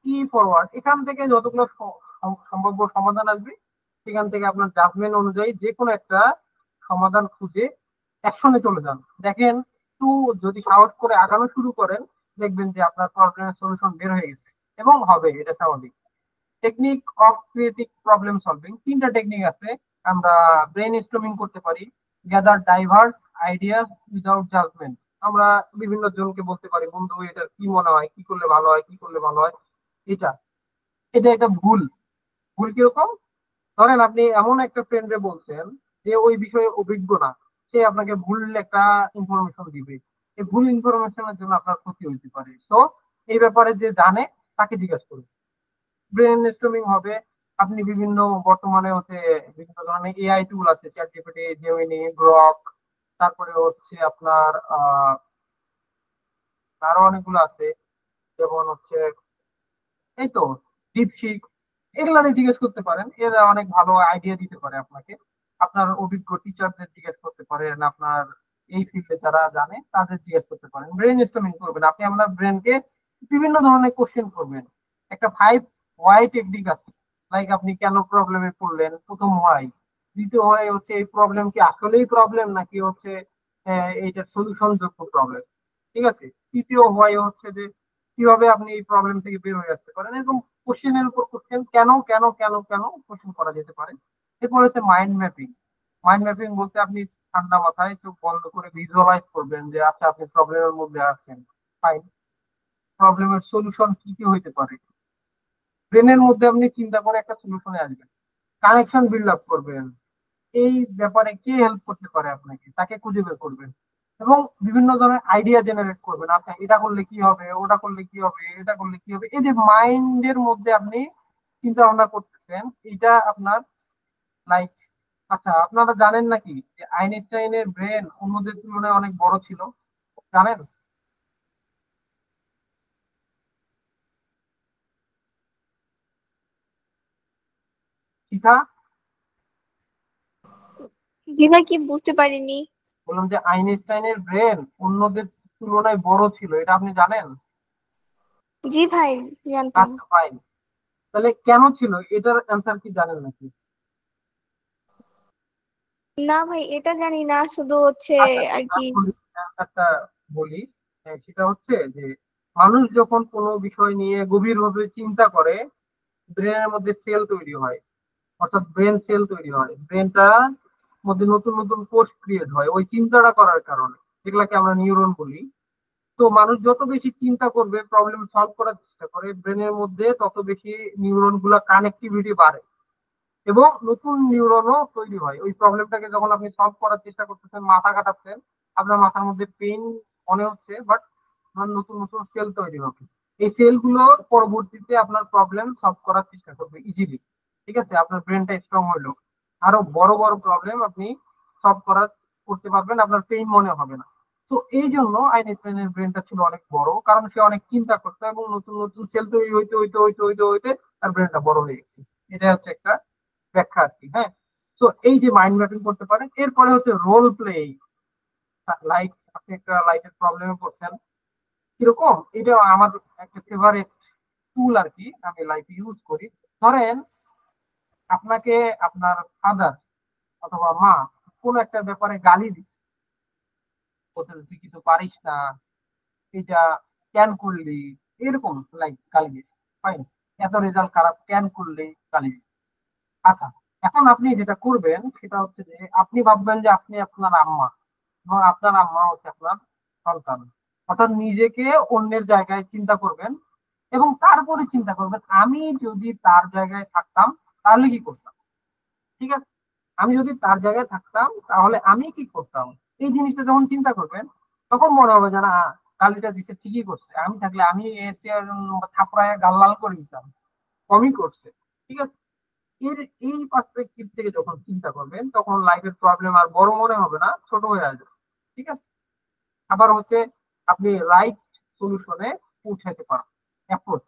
কি ফরওয়ার্ড, এখান থেকে যতগুলো সম্ভাব্য সমাধান আসবে সেখান থেকে আপনার জাজমেন্ট অনুযায়ী যে কোনো একটা সমাধান খুঁজে অ্যাকশনে চলে যান। দেখেন একটু যদি সাহস করে আগানো শুরু করেন, দেখবেন যে আপনার প্রবলেমের সলিউশন বের হয়ে গেছে, এবং হবে, এটা স্বাভাবিক। Technique of creative problem solving, 3টা টেকনিক আছে। আমরা ব্রেন স্টর্মিং করতে পারি, gather diverse ideas without judgement. আমরা বিভিন্ন জনকে বলতে পারি, বন্ধু এটা কি মনে হয়, কি করলে ভালো হয়, কি করলে ভালো হয়। এটা এটা একটা ভুল। ভুল কিরকম? ধরেন আপনি এমন একটা ফ্রেন্ডে বলছেন যে ওই বিষয়ে অভিজ্ঞ না, সে আপনাকে ভুল একটা ইনফরমেশন দিবে। এই ভুল ইনফরমেশনের জন্য আপনার ক্ষতি হতে পারে। তো এই ব্যাপারে যে জানে তাকে জিজ্ঞেস করুন। ব্রেন স্টর্মিং হবে, আপনি বিভিন্ন বর্তমানে হচ্ছে বিভিন্ন ধরনের এআই টুল আছে, চ্যাট জিপিটি, জেমিনি, গ্রক, তারপরে হচ্ছে আপনার আরো অনেকগুলো আছে, যেমন হচ্ছে এই তো ডিপসিক, এগুলাতে জিজ্ঞেস করতে পারেন। এরা অনেক ভালো আইডিয়া দিতে পারে আপনাকে। আপনার অভিজ্ঞ টিচারদের জিজ্ঞেস করতে পারেন, আপনার এই ফিল্ডে যারা জানে তাদের জিজ্ঞেস করতে পারেন। ব্রেন স্টর্মিং করবেন, আপনি আপনার ব্রেনকে বিভিন্ন ধরনের কোশ্চেন করবেন। একটা 5 ওয়াই টেকনিক আছে, লাইক আপনি কেন প্রবলেমে পড়লেন, প্রথম ওয়াই। দ্বিতীয় ওয়াই হচ্ছে এই প্রবলেম কি আসলেই প্রবলেম নাকি হচ্ছে এইটার সলিউশন যোগ্য প্রবলেম। ঠিক আছে। তৃতীয় ওয়াই হচ্ছে যে কিভাবে আপনি এই প্রবলেম থেকে বের হয়ে আসতে পারেন। এরকম কোশ্চেনের উপর কোশ্চেন, কেন কেন কেন কেন কোশ্চেন করা যেতে পারে। এরপর হচ্ছে মাইন্ড ম্যাপিং। মাইন্ড ম্যাপিং বলতে আপনি ঠান্ডা মাথায় চোখ বন্ধ করে ভিজুয়ালাইজ করবেন যে আচ্ছা আপনি প্রবলেমের মধ্যে আছেন, ফাইন, প্রবলেমের সলিউশন কি কি হইতে পারে। ব্রেনের মধ্যে আপনি চিন্তা করে একটা সলিউশনে আসবেন, কানেকশন বিল্ড আপ করবেন, এই ব্যাপারে কে হেল্প করতে পারে আপনাকে তাকে খুঁজে বের করবেন, এবং বিভিন্ন ধরনের আইডিয়া জেনারেট করবেন। আচ্ছা এটা করলে কি হবে, ওটা করলে কি হবে, এটা করলে কি হবে। এই যে মাইন্ডের মধ্যে আপনি চিন্তা ভাবনা করতেছেন, এটা আপনার লাইক, আচ্ছা আপনারা জানেন নাকি যে আইনস্টাইনের ব্রেন অন্যদের তুলনায় অনেক বড় ছিল, জানেন? শিখা, জি ভাই, কি বুঝতে পারিনি। বললাম যে আইনস্টাইনের ব্রেন অন্যদের তুলনায় বড় ছিল, এটা আপনি জানেন? জি ভাই, জানতাম। আচ্ছা ফাইন, তাহলে কেন ছিল এটার অ্যান্সার কি জানেন নাকি? না ভাই, এটা জানি না, শুধু হচ্ছে আচ্ছা আর কি। একটা বলি, সেটা হচ্ছে যে মানুষ যখন কোনো বিষয় নিয়ে গভীরভাবে চিন্তা করে, ব্রেনের মধ্যে সেল তৈরি হয়, অর্থাৎ ব্রেন সেল তৈরি হয়। ব্রেনটার মধ্যে নতুন নতুন কোষ ক্রিয়েট হয় ওই চিন্তাটা করার কারণে, যেগুলাকে আমরা নিউরন বলি। তো মানুষ যত বেশি চিন্তা করবে, প্রবলেম সলভ করার চেষ্টা করে, ব্রেনের মধ্যে তত বেশি নিউরন গুলা কানেক্টিভিটি বাড়ে, এবং নতুন নিউরনও তৈরি হয়। ওই প্রবলেমটাকে যখন আপনি সলভ করার চেষ্টা করতেছেন, মাথা কাটাচ্ছেন, আপনার মাথার মধ্যে পেইন মনে হচ্ছে, বাট নতুন নতুন সেল তৈরি হবে। এই সেলগুলো পরবর্তীতে আপনার প্রবলেম সলভ করার চেষ্টা করবে ইজিলি। ঠিক আছে, আপনার ব্রেনটা স্ট্রং হলো, আরো বড় বড় প্রবলেম আপনি সলভ করতে পারবেন, আপনার পেইন মনে হবে না। তো এই জন্য আইনস্টাইনের ব্রেনটা ছিল অনেক বড়, কারণ সে অনেক চিন্তা করতো, এবং নতুন নতুন সেল তৈরি হইতে হইতে হইতে হইতে হইতে তার ব্রেনটা বড় হয়ে গেছে। এটা হচ্ছে একটা ব্যাখ্যা আর কি। হ্যাঁ, তো এই যে মাইন্ড ম্যাপিং করতে পারেন। এরপরে হচ্ছে রোল প্লে। লাইক আপনি একটা লাইফের প্রবলেমে পড়ছেন, কিরকম, এটা আমার একটা ফেভারিট টুল আর কি, আমি লাইফে ইউজ করি। ধরেন আপনাকে আপনার ফাদার অথবা মা কোনো একটা ব্যাপারে গালি দিচ্ছে, বলছে যে, তুই কিছু পারিস না, এটা কেন করলি, এরকম লাইক গালি দিচ্ছে। ফাইন, এত রেজাল্ট খারাপ, কেন করলি, গালি দিচ্ছে। আচ্ছা, এখন আপনি যেটা করবেন সেটা হচ্ছে যে আপনি ভাববেন যে আপনি আপনার আম্মা, এবং আপনার আম্মা হচ্ছে আপনার সন্তান, অর্থাৎ নিজেকে অন্যের জায়গায় চিন্তা করবেন, এবং তারপরে চিন্তা করবেন আমি যদি তার জায়গায় থাকতাম তাহলে কি করতাম। ঠিক আছে, আমি যদি তার জায়গায় থাকতাম তাহলে আমি কি করতাম। এই জিনিসটা যখন চিন্তা করবেন, তখন মনে হবে যে না, গালিটা দিছে ঠিকই করছে, আমি থাকলে আমি এর চেয়ে থাপড়ায় গাল লাল করে দিতাম, কমই করছে। ঠিক আছে, এর এই পার্সপেক্টিভ থেকে যখন চিন্তা করবেন, তখন লাইফের প্রবলেম আর বড় মনে হবে না, ছোট হয়ে আসবে। ঠিক আছে, আবার হচ্ছে আপনি রাইট সলিউশনে পৌঁছাতে পারেন। Approach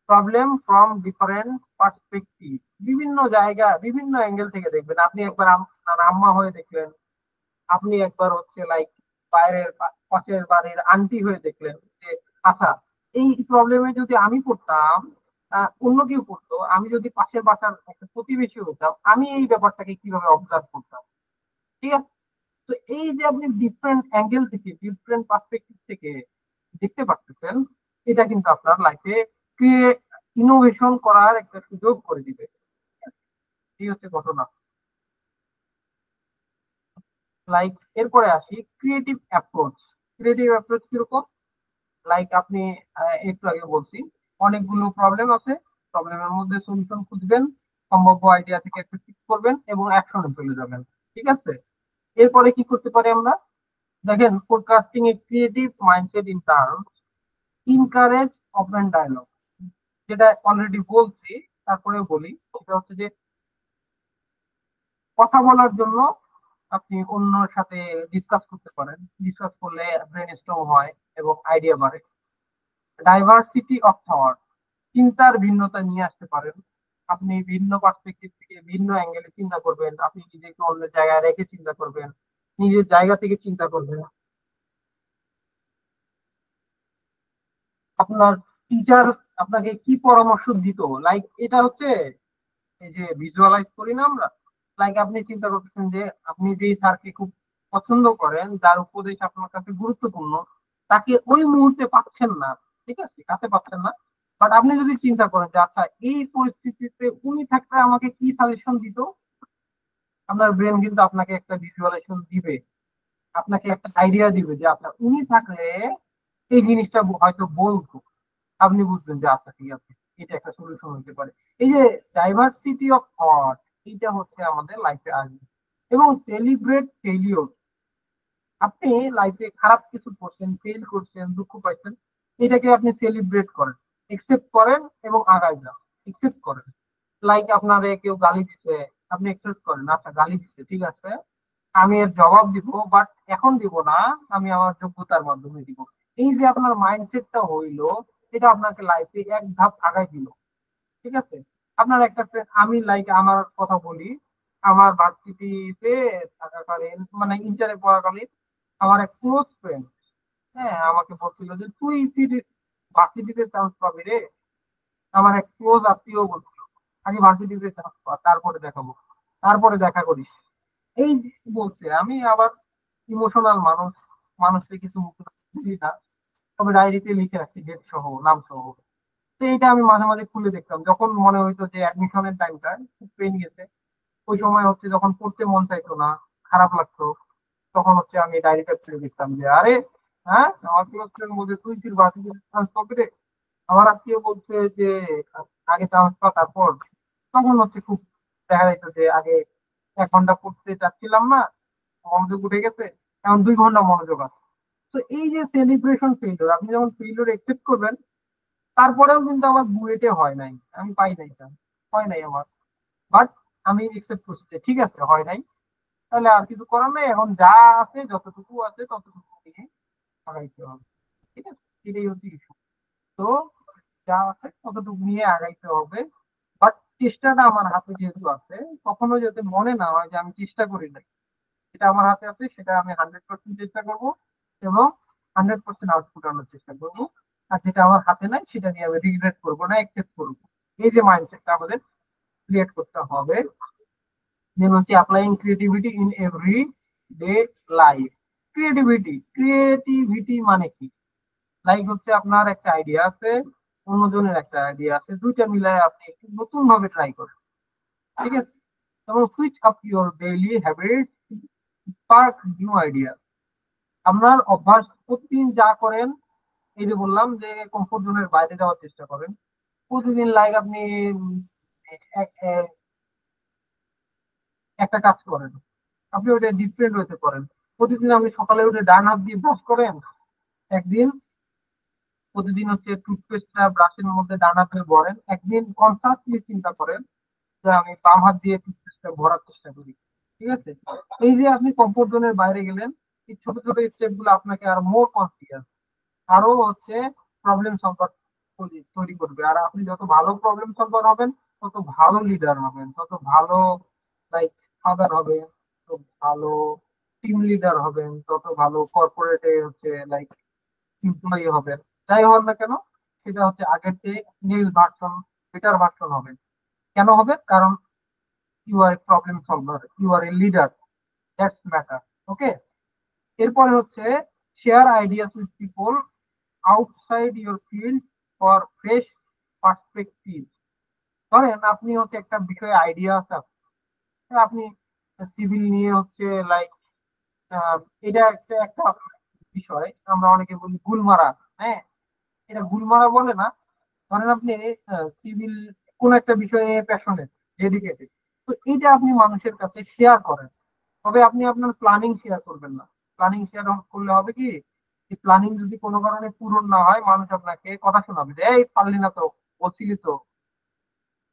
problem from different perspective, বিভিন্ন জায়গা বিভিন্ন অ্যাঙ্গেল থেকে দেখবেন। আপনি একবার আপনার আম্মা হয়ে দেখলেন, আপনি একবার হচ্ছে লাইক বাইরের পাশের বাড়ির আন্টি হয়ে দেখলেন যে আচ্ছা এই প্রবলেমে যদি আমি পড়তাম, অন্য কেউ পড়তো, আমি যদি পাশের বাসার একটা প্রতিবেশী হতাম, আমি এই ব্যাপারটাকে কিভাবে অবজার্ভ করতাম? ঠিক আছে। তো এই যে আপনি ডিফারেন্ট অ্যাঙ্গেল থেকে, ডিফারেন্ট পার্সপেক্টিভ থেকে দেখতে পারতেছেন, এটা কিন্তু আপনার লাইফে ইনোভেশন করার একটা সুযোগ করে দিবে। এই হচ্ছে ঘটনা। লাইক এরপরে আসি ক্রিয়েটিভ অ্যাপ্রোচ। ক্রিয়েটিভ অ্যাপ্রোচ কিরকম? লাইক আপনি একটু আগে বলছি, অনেকগুলো প্রবলেম আছে, প্রবলেমের মধ্যে সলিউশন খুঁজবেন, সম্ভাব্য আইডিয়া থেকে একটা পিক করবেন এবং অ্যাকশনে চলে যাবেন। ঠিক আছে। এরপরে কি করতে পারি আমরা? দেখেন, forecasting a creative mindset in terms encourage open dialogue, যেটা অলরেডি বলছি, তারপরেও বলি। সেটা হচ্ছে যে কথা বলার জন্য আপনি অন্যর সাথে ডিসকাস করতে পারেন। ডিসকাস করলে ব্রেন স্ট্রং হয় এবং আইডিয়া বাড়ে। ডাইভার্সিটি অফ থট, চিন্তার ভিন্নতা নিয়ে আসতে পারেন। আপনি ভিন্ন পার্সপেক্টিভ থেকে, ভিন্ন অ্যাঙ্গেলে চিন্তা করবেন। আপনি নিজেকে অন্য জায়গায় রেখে চিন্তা করবেন, নিজের জায়গা থেকে চিন্তা করবেন। আপনার টিচার আপনাকে কি পরামর্শ দিত, লাইক এটা হচ্ছে এই যে ভিজুয়ালাইজ করি না আমরা। লাইক আপনি চিন্তা করতেছেন যে আপনি যে স্যারকে খুব পছন্দ করেন, যার উপদেশ আপনার কাছে গুরুত্বপূর্ণ, তাকে ওই মুহূর্তে পাচ্ছেন না, ঠিক আছে, কাছে পাচ্ছেন না। বাট আপনি যদি চিন্তা করেন যে আচ্ছা, এই পরিস্থিতিতে উনি থাকলে আমাকে কি সাজেশন দিত, আপনার ব্রেন কিন্তু আপনাকে একটা ভিজুয়ালাইজেশন দিবে, আপনাকে একটা আইডিয়া দিবে যে আচ্ছা, উনি থাকলে এই জিনিসটা হয়তো বলতো। আপনি বুঝবেন যে আচ্ছা ঠিক আছে, এটা একটা সলিউশন হতে পারে। এই যে ডাইভার্সিটি অফ থট, এটা হচ্ছে আমাদের লাইফে আসবে। এবং সেলিব্রেট ফেলিওর, আপনি লাইফে খারাপ কিছু করছেন, ফেল করছেন, দুঃখ পাইছেন, এটাকে আপনি সেলিব্রেট করেন, একসেপ্ট করেন এবং আগায় যান। একসেপ্ট করেন, লাইক আপনারে কেউ গালি দিছে, আপনি একসেপ্ট করেন, আচ্ছা গালি দিছে, ঠিক আছে, আমি এর জবাব দিব, বাট এখন দিব না, আমি আমার যোগ্যতার মাধ্যমে দিব। এই যে আপনার মাইন্ডসেটটা হইলো, এটা আপনাকে লাইফে এক ধাপ আগায় দিল। ঠিক আছে। আপনার একটা আমি লাইক আমার কথা বলি, আমার ভার্সিটিতে থাকাকালীন, মানে ইন্টারে পড়াকালীন, আমার এক ক্লোজ ফ্রেন্ড, হ্যাঁ, আমাকে বলছিল যে তুই ভার্সিটিতে চান্স পাবি রে। আমার এক ক্লোজ আত্মীয় বলছিল, আগে ভার্সিটিতে চান্স পা, তারপরে দেখাবো, তারপরে দেখা করিস। এই যে বলছে, আমি আবার ইমোশনাল মানুষ, মানুষকে কিছু মুখে বলি না, তবে ডায়েরিতে লিখে রাখছি ডেট সহ, নাম সহ। তো এইটা আমি মাঝে মাঝে খুলে দেখতাম, যখন মনে হইতো যে অ্যাডমিশনের টাইমটা খুব পেন গেছে, ওই সময় হচ্ছে যখন পড়তে মন চাইতো না, খারাপ লাগতো, তখন হচ্ছে আমি ডায়েরিটা খুলে দেখতাম যে আরে, হ্যাঁ, আমার ক্লোজ ফ্রেন্ড বলছে তুই তুই ভার্সিটিতে চান্স পাবি রে। আমার আত্মীয় বলছে যে আগে চান্স পা তারপর। তখন হচ্ছে খুব দেখা যাইতো যে আগে 1 ঘন্টা পড়তে চাচ্ছিলাম না, মনোযোগ উঠে গেছে, এখন 2 ঘন্টা মনোযোগ আছে। তো এই যে সেলিব্রেশন ফেলিওর, আপনি যখন ফেলিওর একসেপ্ট করবেন, তারপরেও কিন্তু আমার বুয়েটে হয় নাই, আমি পাই নাই, হয় নাই আমার, বাট আমি একসেপ্ট করছি যে ঠিক আছে, হয় নাই, তাহলে আর কিছু করার নাই, এখন যা আছে, যতটুকু আছে ততটুকু নিয়ে আগাইতে হবে। ঠিক আছে, এটাই হচ্ছে ইস্যু। তো যা আছে ততটুকু নিয়ে আগাইতে হবে। বাট চেষ্টাটা আমার হাতে যেহেতু আছে, কখনো যাতে মনে না হয় যে আমি চেষ্টা করি নাই। যেটা আমার হাতে আছে সেটা আমি 100% চেষ্টা করব এবং 100% আউটপুট আনার চেষ্টা করব। আর যেটা আমার হাতে নাই সেটা নিয়ে আমি রিগ্রেট করবো না, একসেপ্ট করবো। এই যে মাইন্ডসেটটা আমাদের ক্রিয়েট করতে হবে। দেন হচ্ছে applying creativity in every day life. Creativity মানে কি? লাইক হচ্ছে আপনার একটা আইডিয়া আছে, অন্যজনের একটা আইডিয়া আছে, দুইটা মিলায় আপনি একটু নতুন ভাবে ট্রাই করেন। ঠিক আছে। এবং switch up your daily habit, spark new idea. আপনার অভ্যাস, প্রতিদিন যা করেন, এই যে বললাম যে কমফোর্ট জোনের বাইরে যাওয়ার চেষ্টা করেন প্রতিদিন। লাইক আপনি এক- এ- একটা কাজ করেন, আপনি ওটা ডিফারেন্ট হতে করেন। প্রতিদিন আপনি সকালে উঠে ডান হাত দিয়ে ব্রাশ করেন, একদিন প্রতিদিন হচ্ছে টুথপেস্টটা ব্রাশের মধ্যে ডান হাত দিয়ে ভরেন, একদিন কনসাসলি চিন্তা করেন যে আমি বাম হাত দিয়ে টুথপেস্টটা ভরার চেষ্টা করি। ঠিক আছে। এই যে আপনি কমফোর্ট জোনের বাইরে গেলেন, এই ছোট ছোট স্টেপ গুলো আপনাকে আরো মোর কনফিডেন্স, আরো হচ্ছে প্রবলেম সলভার তৈরি করবে। আর আপনি যত ভালো প্রবলেম সলভার হবেন, তত ভালো লিডার হবেন, তত ভালো লাইক ফাদার হবেন, তত ভালো টিম লিডার হবেন, তত ভালো কর্পোরেটে হচ্ছে লাইক এমপ্লয়ি হবেন। যাই হন না কেন, সেটা হচ্ছে আগের চেয়ে নিল ভার্সন, বেটার ভার্সন হবে। কেন হবে? কারণ you are a problem solver, you are a leader, that's matter. Okay, এরপরে হচ্ছে share ideas with people outside your field for fresh perspective. ধরেন আপনি হচ্ছে একটা বিষয়ে আইডিয়া আছে, আপনি সিভিল নিয়ে হচ্ছে লাইক এটা একটা একটা বিষয় আমরা অনেকে বলি গুলমারা। হ্যাঁ, এটা গুলমারা বলে না। ধরেন আপনি সিভিল কোন একটা বিষয়ে প্যাশনেট, ডেডিকেটেড, তো এটা আপনি মানুষের কাছে শেয়ার করেন। তবে আপনি আপনার প্ল্যানিং শেয়ার করবেন না। প্ল্যানিং শেয়ার করলে হবে কি, প্ল্যানিং যদি কোনো কারণে পূরণ না হয়, মানুষ আপনাকে কথা শোনাবে যে এই পারলি না তো, বলছিলি তো,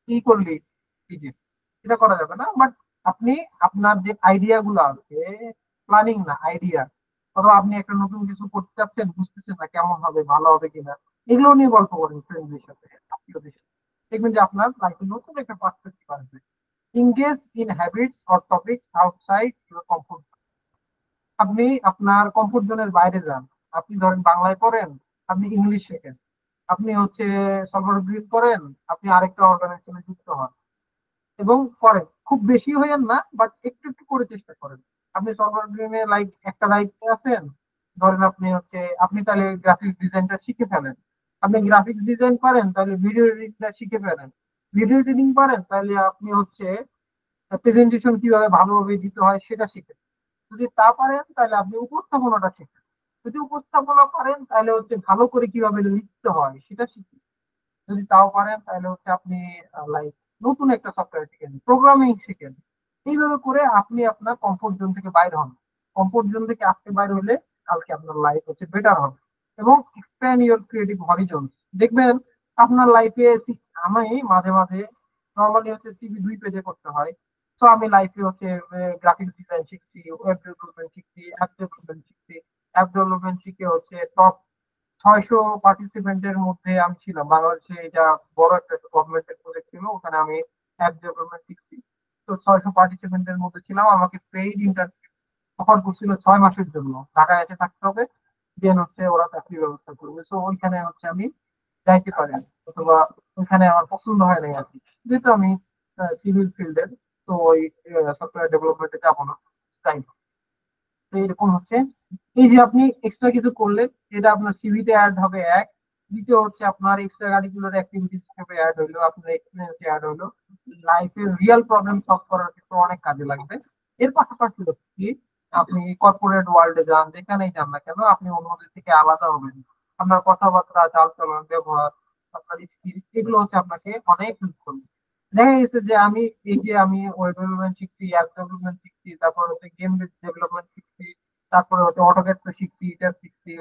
কি করলি, এই যে এটা করা যাবে না। বাট আপনি আপনার যে আইডিয়া গুলো আছে, প্ল্যানিং না আইডিয়া, অথবা আপনি একটা নতুন কিছু করতে চাচ্ছেন, বুঝতেছেন না কেমন হবে, ভালো হবে কিনা, এগুলো নিয়ে গল্প করেন ফ্রেন্ডদের সাথে, আত্মীয়দের সাথে, দেখবেন যে আপনার লাইফে নতুন একটা পার্সপেক্টিভ আসবে। Engage in habits or topic outside your comfort. আপনি আপনার কমফোর্ট জোনের বাইরে যান। আপনি ধরেন বাংলায় পড়েন, আপনি ইংলিশ শেখেন। আপনি হচ্ছে সফটওয়্যার বিল্ড করেন, আপনি আরেকটা অর্গানাইজেশনে যুক্ত হন এবং করেন। খুব বেশি হইয়েন না, বাট একটু একটু করে চেষ্টা করেন। আপনি সফটওয়্যার বিল্ডিং লাইক একটা দায়িত্বে আছেন, ধরেন আপনি হচ্ছে আপনি তাহলে গ্রাফিক্স ডিজাইনটা শিখে ফেলেন। আপনি গ্রাফিক্স ডিজাইন পারেন, তাহলে ভিডিও এডিটিংটা শিখে ফেলেন। ভিডিও এডিটিং পারেন, তাহলে আপনি হচ্ছে প্রেজেন্টেশন কিভাবে ভালোভাবে দিতে হয় সেটা শিখেন। যদি তা পারেন তাহলে আপনি উপস্থাপনাটা শিখেন। যদি উপস্থাপনা পারেন তাহলে হচ্ছে ভালো করে কিভাবে লিখতে হয় সেটা শিখেন। যদি তাও পারেন তাহলে হচ্ছে আপনি লাইক নতুন একটা সফটওয়্যার শিখেন, প্রোগ্রামিং শিখেন। এইভাবে করে আপনি আপনার কমফোর্ট জোন থেকে বাইর হন। কমফোর্ট জোন থেকে আজকে বাইর হলে কালকে আপনার লাইফ হচ্ছে বেটার হবে। এবং এক্সপ্যান্ড ইউর ক্রিয়েটিভ হরিজন্স। দেখবেন আপনার লাইফে, আমি মাঝে মাঝে নর্মালি হচ্ছে সিভি 2 পেজে করতে হয়। তো আমি লাইফে হচ্ছে গ্রাফিক্স ডিজাইন শিখছি, ওয়েব ডেভেলপমেন্ট শিখছি, অ্যাপ ডেভেলপমেন্ট শিখছি। অ্যাপ ডেভেলপমেন্ট শিখে হচ্ছে টপ 600 পার্টিসিপেন্টের মধ্যে আমি ছিলাম বাংলাদেশে। এটা বড় একটা গভর্নমেন্টের প্রজেক্ট ছিল, ওখানে আমি অ্যাপ ডেভেলপমেন্ট শিখছি। তো 600 পার্টিসিপেন্টের মধ্যে ছিলাম। আমাকে পেইড ইন্টার্নশিপ অফার করছিল 6 মাসের জন্য, ঢাকায় এসে থাকতে হবে, দেন হচ্ছে ওরা চাকরির ব্যবস্থা করবে। তো ওইখানে হচ্ছে আমি যাইতে পারি, অথবা ওইখানে আমার পছন্দ হয় নাই আর কি, যেহেতু আমি সিভিল ফিল্ডের, তো ওই সফটওয়্যার ডেভেলপমেন্টে যাবো না, তাই। তো এরকম হচ্ছে, এই যে আপনি এক্সট্রা কিছু করলে এটা আপনার সিভিতে অ্যাড হবে এক। দ্বিতীয় হচ্ছে আপনার এক্সট্রা কারিকুলার অ্যাক্টিভিটিস হিসেবে অ্যাড হইলো, আপনার এক্সপিরিয়েন্সে অ্যাড হইলো, লাইফের রিয়েল প্রবলেম সলভ করার ক্ষেত্রে অনেক কাজে লাগবে। এর পাশাপাশি হচ্ছে কি, আপনি কর্পোরেট ওয়ার্ল্ডে যান, যেখানেই যান না কেন, আপনি অন্যদের থেকে আলাদা হবেন। আপনার কথাবার্তা, চালচলন, ব্যবহার, আপনার স্কিল, এগুলো হচ্ছে আপনাকে অনেক হেল্প করবে। দেখা গেছে যে আমি ওয়েব ডেভেলপমেন্ট শিখছি, অ্যাপ ডেভেলপমেন্ট শিখছি, তারপর হচ্ছে গেম ডেভেলপমেন্ট শিখছি, তারপরে হচ্ছে অটোক্যাড তো শিখছি, এটা শিখছি,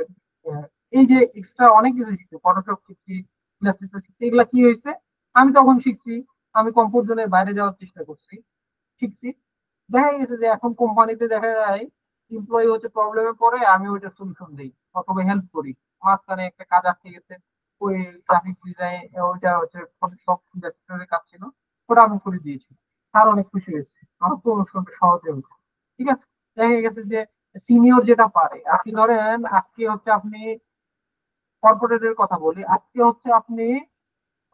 এই যে এক্সট্রা অনেক কিছু শিখছি, ফটোশপ শিখছি, ইলাস্ট্রেটর শিখছি। এগুলা কি হয়েছে, আমি তখন শিখছি, আমি কমফোর্ট জোনের বাইরে যাওয়ার চেষ্টা করছি, শিখছি। দেখা গেছে যে এখন কোম্পানিতে দেখা যায় এমপ্লয়ি হচ্ছে প্রবলেমে পড়ে, আমি ওইটা সলিউশন দিই অথবা হেল্প করি। মাঝখানে একটা কাজ আটকে গেছে, ওই গ্রাফিক ডিজাইন, ওইটা হচ্ছে ফটোশপ ইলাস্ট্রেটরের কাজ ছিল, ওটা আমি করে দিয়েছি। তার অনেক খুশি হয়েছে, আমার প্রমোশনটা সহজে হয়েছে। ঠিক আছে, দেখা গেছে যে সিনিয়র যেটা পারে, আপনি ধরেন আজকে হচ্ছে আপনি কর্পোরেটের কথা বলি, আজকে হচ্ছে আপনি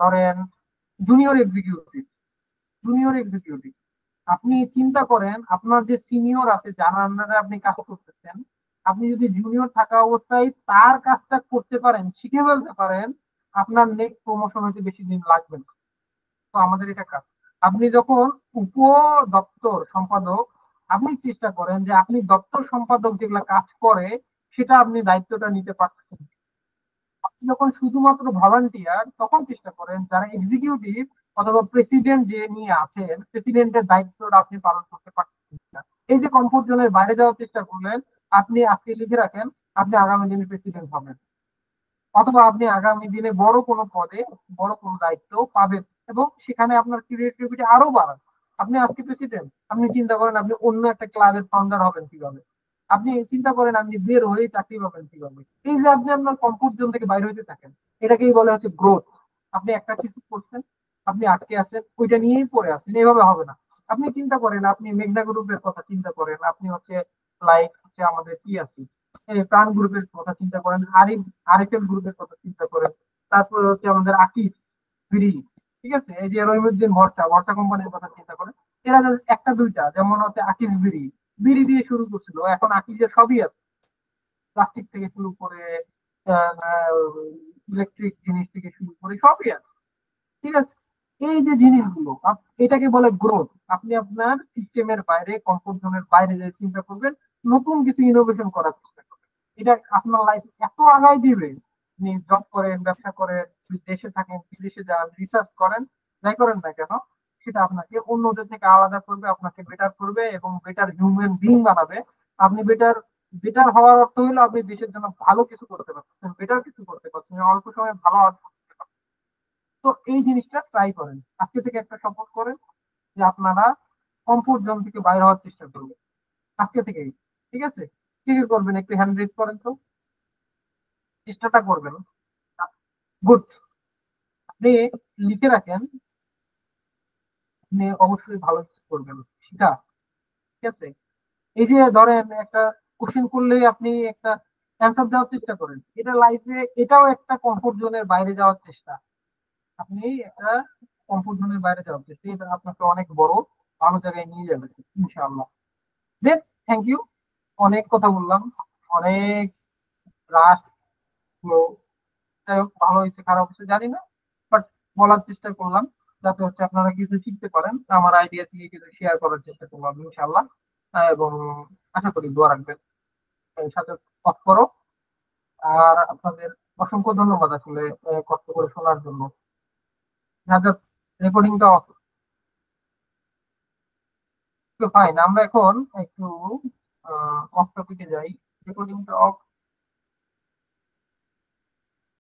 ধরেন জুনিয়র এক্সিকিউটিভ, জুনিয়র এক্সিকিউটিভ, আপনি চিন্তা করেন আপনার যে সিনিয়র আছে যার আন্ডারে আপনি কাজ করতেছেন, আপনি যদি জুনিয়র থাকা অবস্থায় তার কাজটা করতে পারেন, শিখে ফেলতে পারেন, আপনার নেক্সট প্রমোশন হইতে বেশি দিন লাগবে না। তো আমাদের এটা কাজ। আপনি যখন উপ দপ্তর সম্পাদক, আপনি চেষ্টা করেন যে আপনি দপ্তর সম্পাদক যেগুলা কাজ করে সেটা আপনি দায়িত্বটা নিতে পারছেন। আপনি যখন শুধুমাত্র ভলান্টিয়ার, তখন চেষ্টা করেন যারা এক্সিকিউটিভ অথবা প্রেসিডেন্ট যে নিয়ে আছেন, প্রেসিডেন্টের দায়িত্বটা আপনি পালন করতে পারছেন না। এই যে কমফোর্ট জোনের বাইরে যাওয়ার চেষ্টা করলেন, আপনি আজকে লিখে রাখেন আপনি আগামী দিনে প্রেসিডেন্ট হবেন, অথবা আপনি আগামী দিনে বড় কোনো পদে বড় কোনো দায়িত্ব পাবেন, এবং সেখানে আপনার ক্রিয়েটিভিটি আরো বাড়ান। আপনি আজকে প্রেসিডেন্ট, আপনি চিন্তা করেন আপনি অন্য একটা ক্লাবের ফাউন্ডার হবেন কিভাবে, আপনি চিন্তা করেন আপনি বের হয়ে চাকরি পাবেন কিভাবে। এই যে আপনি আপনার কমফোর্ট জোন থেকে বাইরে হইতে থাকেন, এটাকেই বলে হচ্ছে গ্রোথ। আপনি একটা কিছু করছেন, আপনি আটকে আছেন, ওইটা নিয়েই পড়ে আছেন, এইভাবে হবে না। আপনি চিন্তা করেন, আপনি মেঘনা গ্রুপের কথা চিন্তা করেন, আপনি হচ্ছে লাইক হচ্ছে আমাদের কি আছে প্রাণ গ্রুপের কথা চিন্তা করেন, আরিফেল গ্রুপের কথা চিন্তা করেন, তারপরে হচ্ছে আমাদের আকিস বিড়ি, ঠিক আছে, এই যে রহিমউদ্দিন ভর্তা কোম্পানির কথা চিন্তা করে, এরা যে একটা দুইটা, যেমন হচ্ছে আকিস বিড়ি, বিড়ি দিয়ে শুরু করছিল, এখন আকিসের সবই আছে, প্লাস্টিক থেকে শুরু করে ইলেকট্রিক জিনিস থেকে শুরু করে সবই আছে, ঠিক আছে। এই যে জিনিসগুলো এটাকে বলে গ্রোথ। আপনি আপনার সিস্টেমের বাইরে, কমফোর্ট জোনের বাইরে যে চিন্তা করবেন, নতুন কিছু ইনোভেশন করার চেষ্টা করবেন, এটা আপনার লাইফ এত আগায় দিবে। আপনি জব করেন, ব্যবসা করেন, দেশে থাকেন, বিদেশে যান, রিসার্চ করেন, যাই করেন না কেন, সেটা আপনাকে অন্যদের থেকে আলাদা করবে, আপনাকে বেটার করবে এবং বেটার হিউম্যান বিং বানাবে। আপনি বেটার বেটার হওয়ার অর্থ হলো আপনি দেশের জন্য ভালো কিছু করতে পারছেন, বেটার কিছু করতে পারছেন, অল্প সময়ে ভালো output করতে পারছেন। তো এই জিনিসটা ট্রাই করেন, আজকে থেকে একটা শপথ করেন যে আপনারা কমফোর্ট জোন থেকে বাইরে হওয়ার চেষ্টা করবেন আজকে থেকেই, ঠিক আছে। কি কি করবেন একটু হ্যান্ড রেজ করেন তো, চেষ্টাটা করবেন। গুড, আপনি লিখে রাখেন, আপনি অবশ্যই ভালো কিছু করবেন সেটা, ঠিক আছে। এই যে ধরেন একটা কোশ্চেন করলেই আপনি একটা অ্যান্সার দেওয়ার চেষ্টা করেন, এটা লাইফে এটাও একটা কমফোর্ট জোনের বাইরে যাওয়ার চেষ্টা। আপনি একটা কমফোর্ট জোনের বাইরে যাওয়ার চেষ্টা, এটা আপনাকে অনেক বড় ভালো জায়গায় নিয়ে যাবে ইনশাআল্লাহ। দেন থ্যাংক ইউ, অনেক কথা বললাম, অনেক রাশ হলো, যাই হোক ভালো হয়েছে খারাপ হয়েছে জানি না, বাট বলার চেষ্টা করলাম যাতে হচ্ছে আপনারা কিছু শিখতে পারেন, আমার আইডিয়া থেকে কিছু শেয়ার করার চেষ্টা করলাম ইনশাআল্লাহ। এবং আশা করি দোয়া রাখবেন, এই সাথে অফ করো। আর আপনাদের অসংখ্য ধন্যবাদ আসলে কষ্ট করে শোনার জন্য। রেকর্ডিংটা অফ, ফাইন, আমরা এখন একটু অফ টপিকে যাই। রেকর্ডিংটা অফ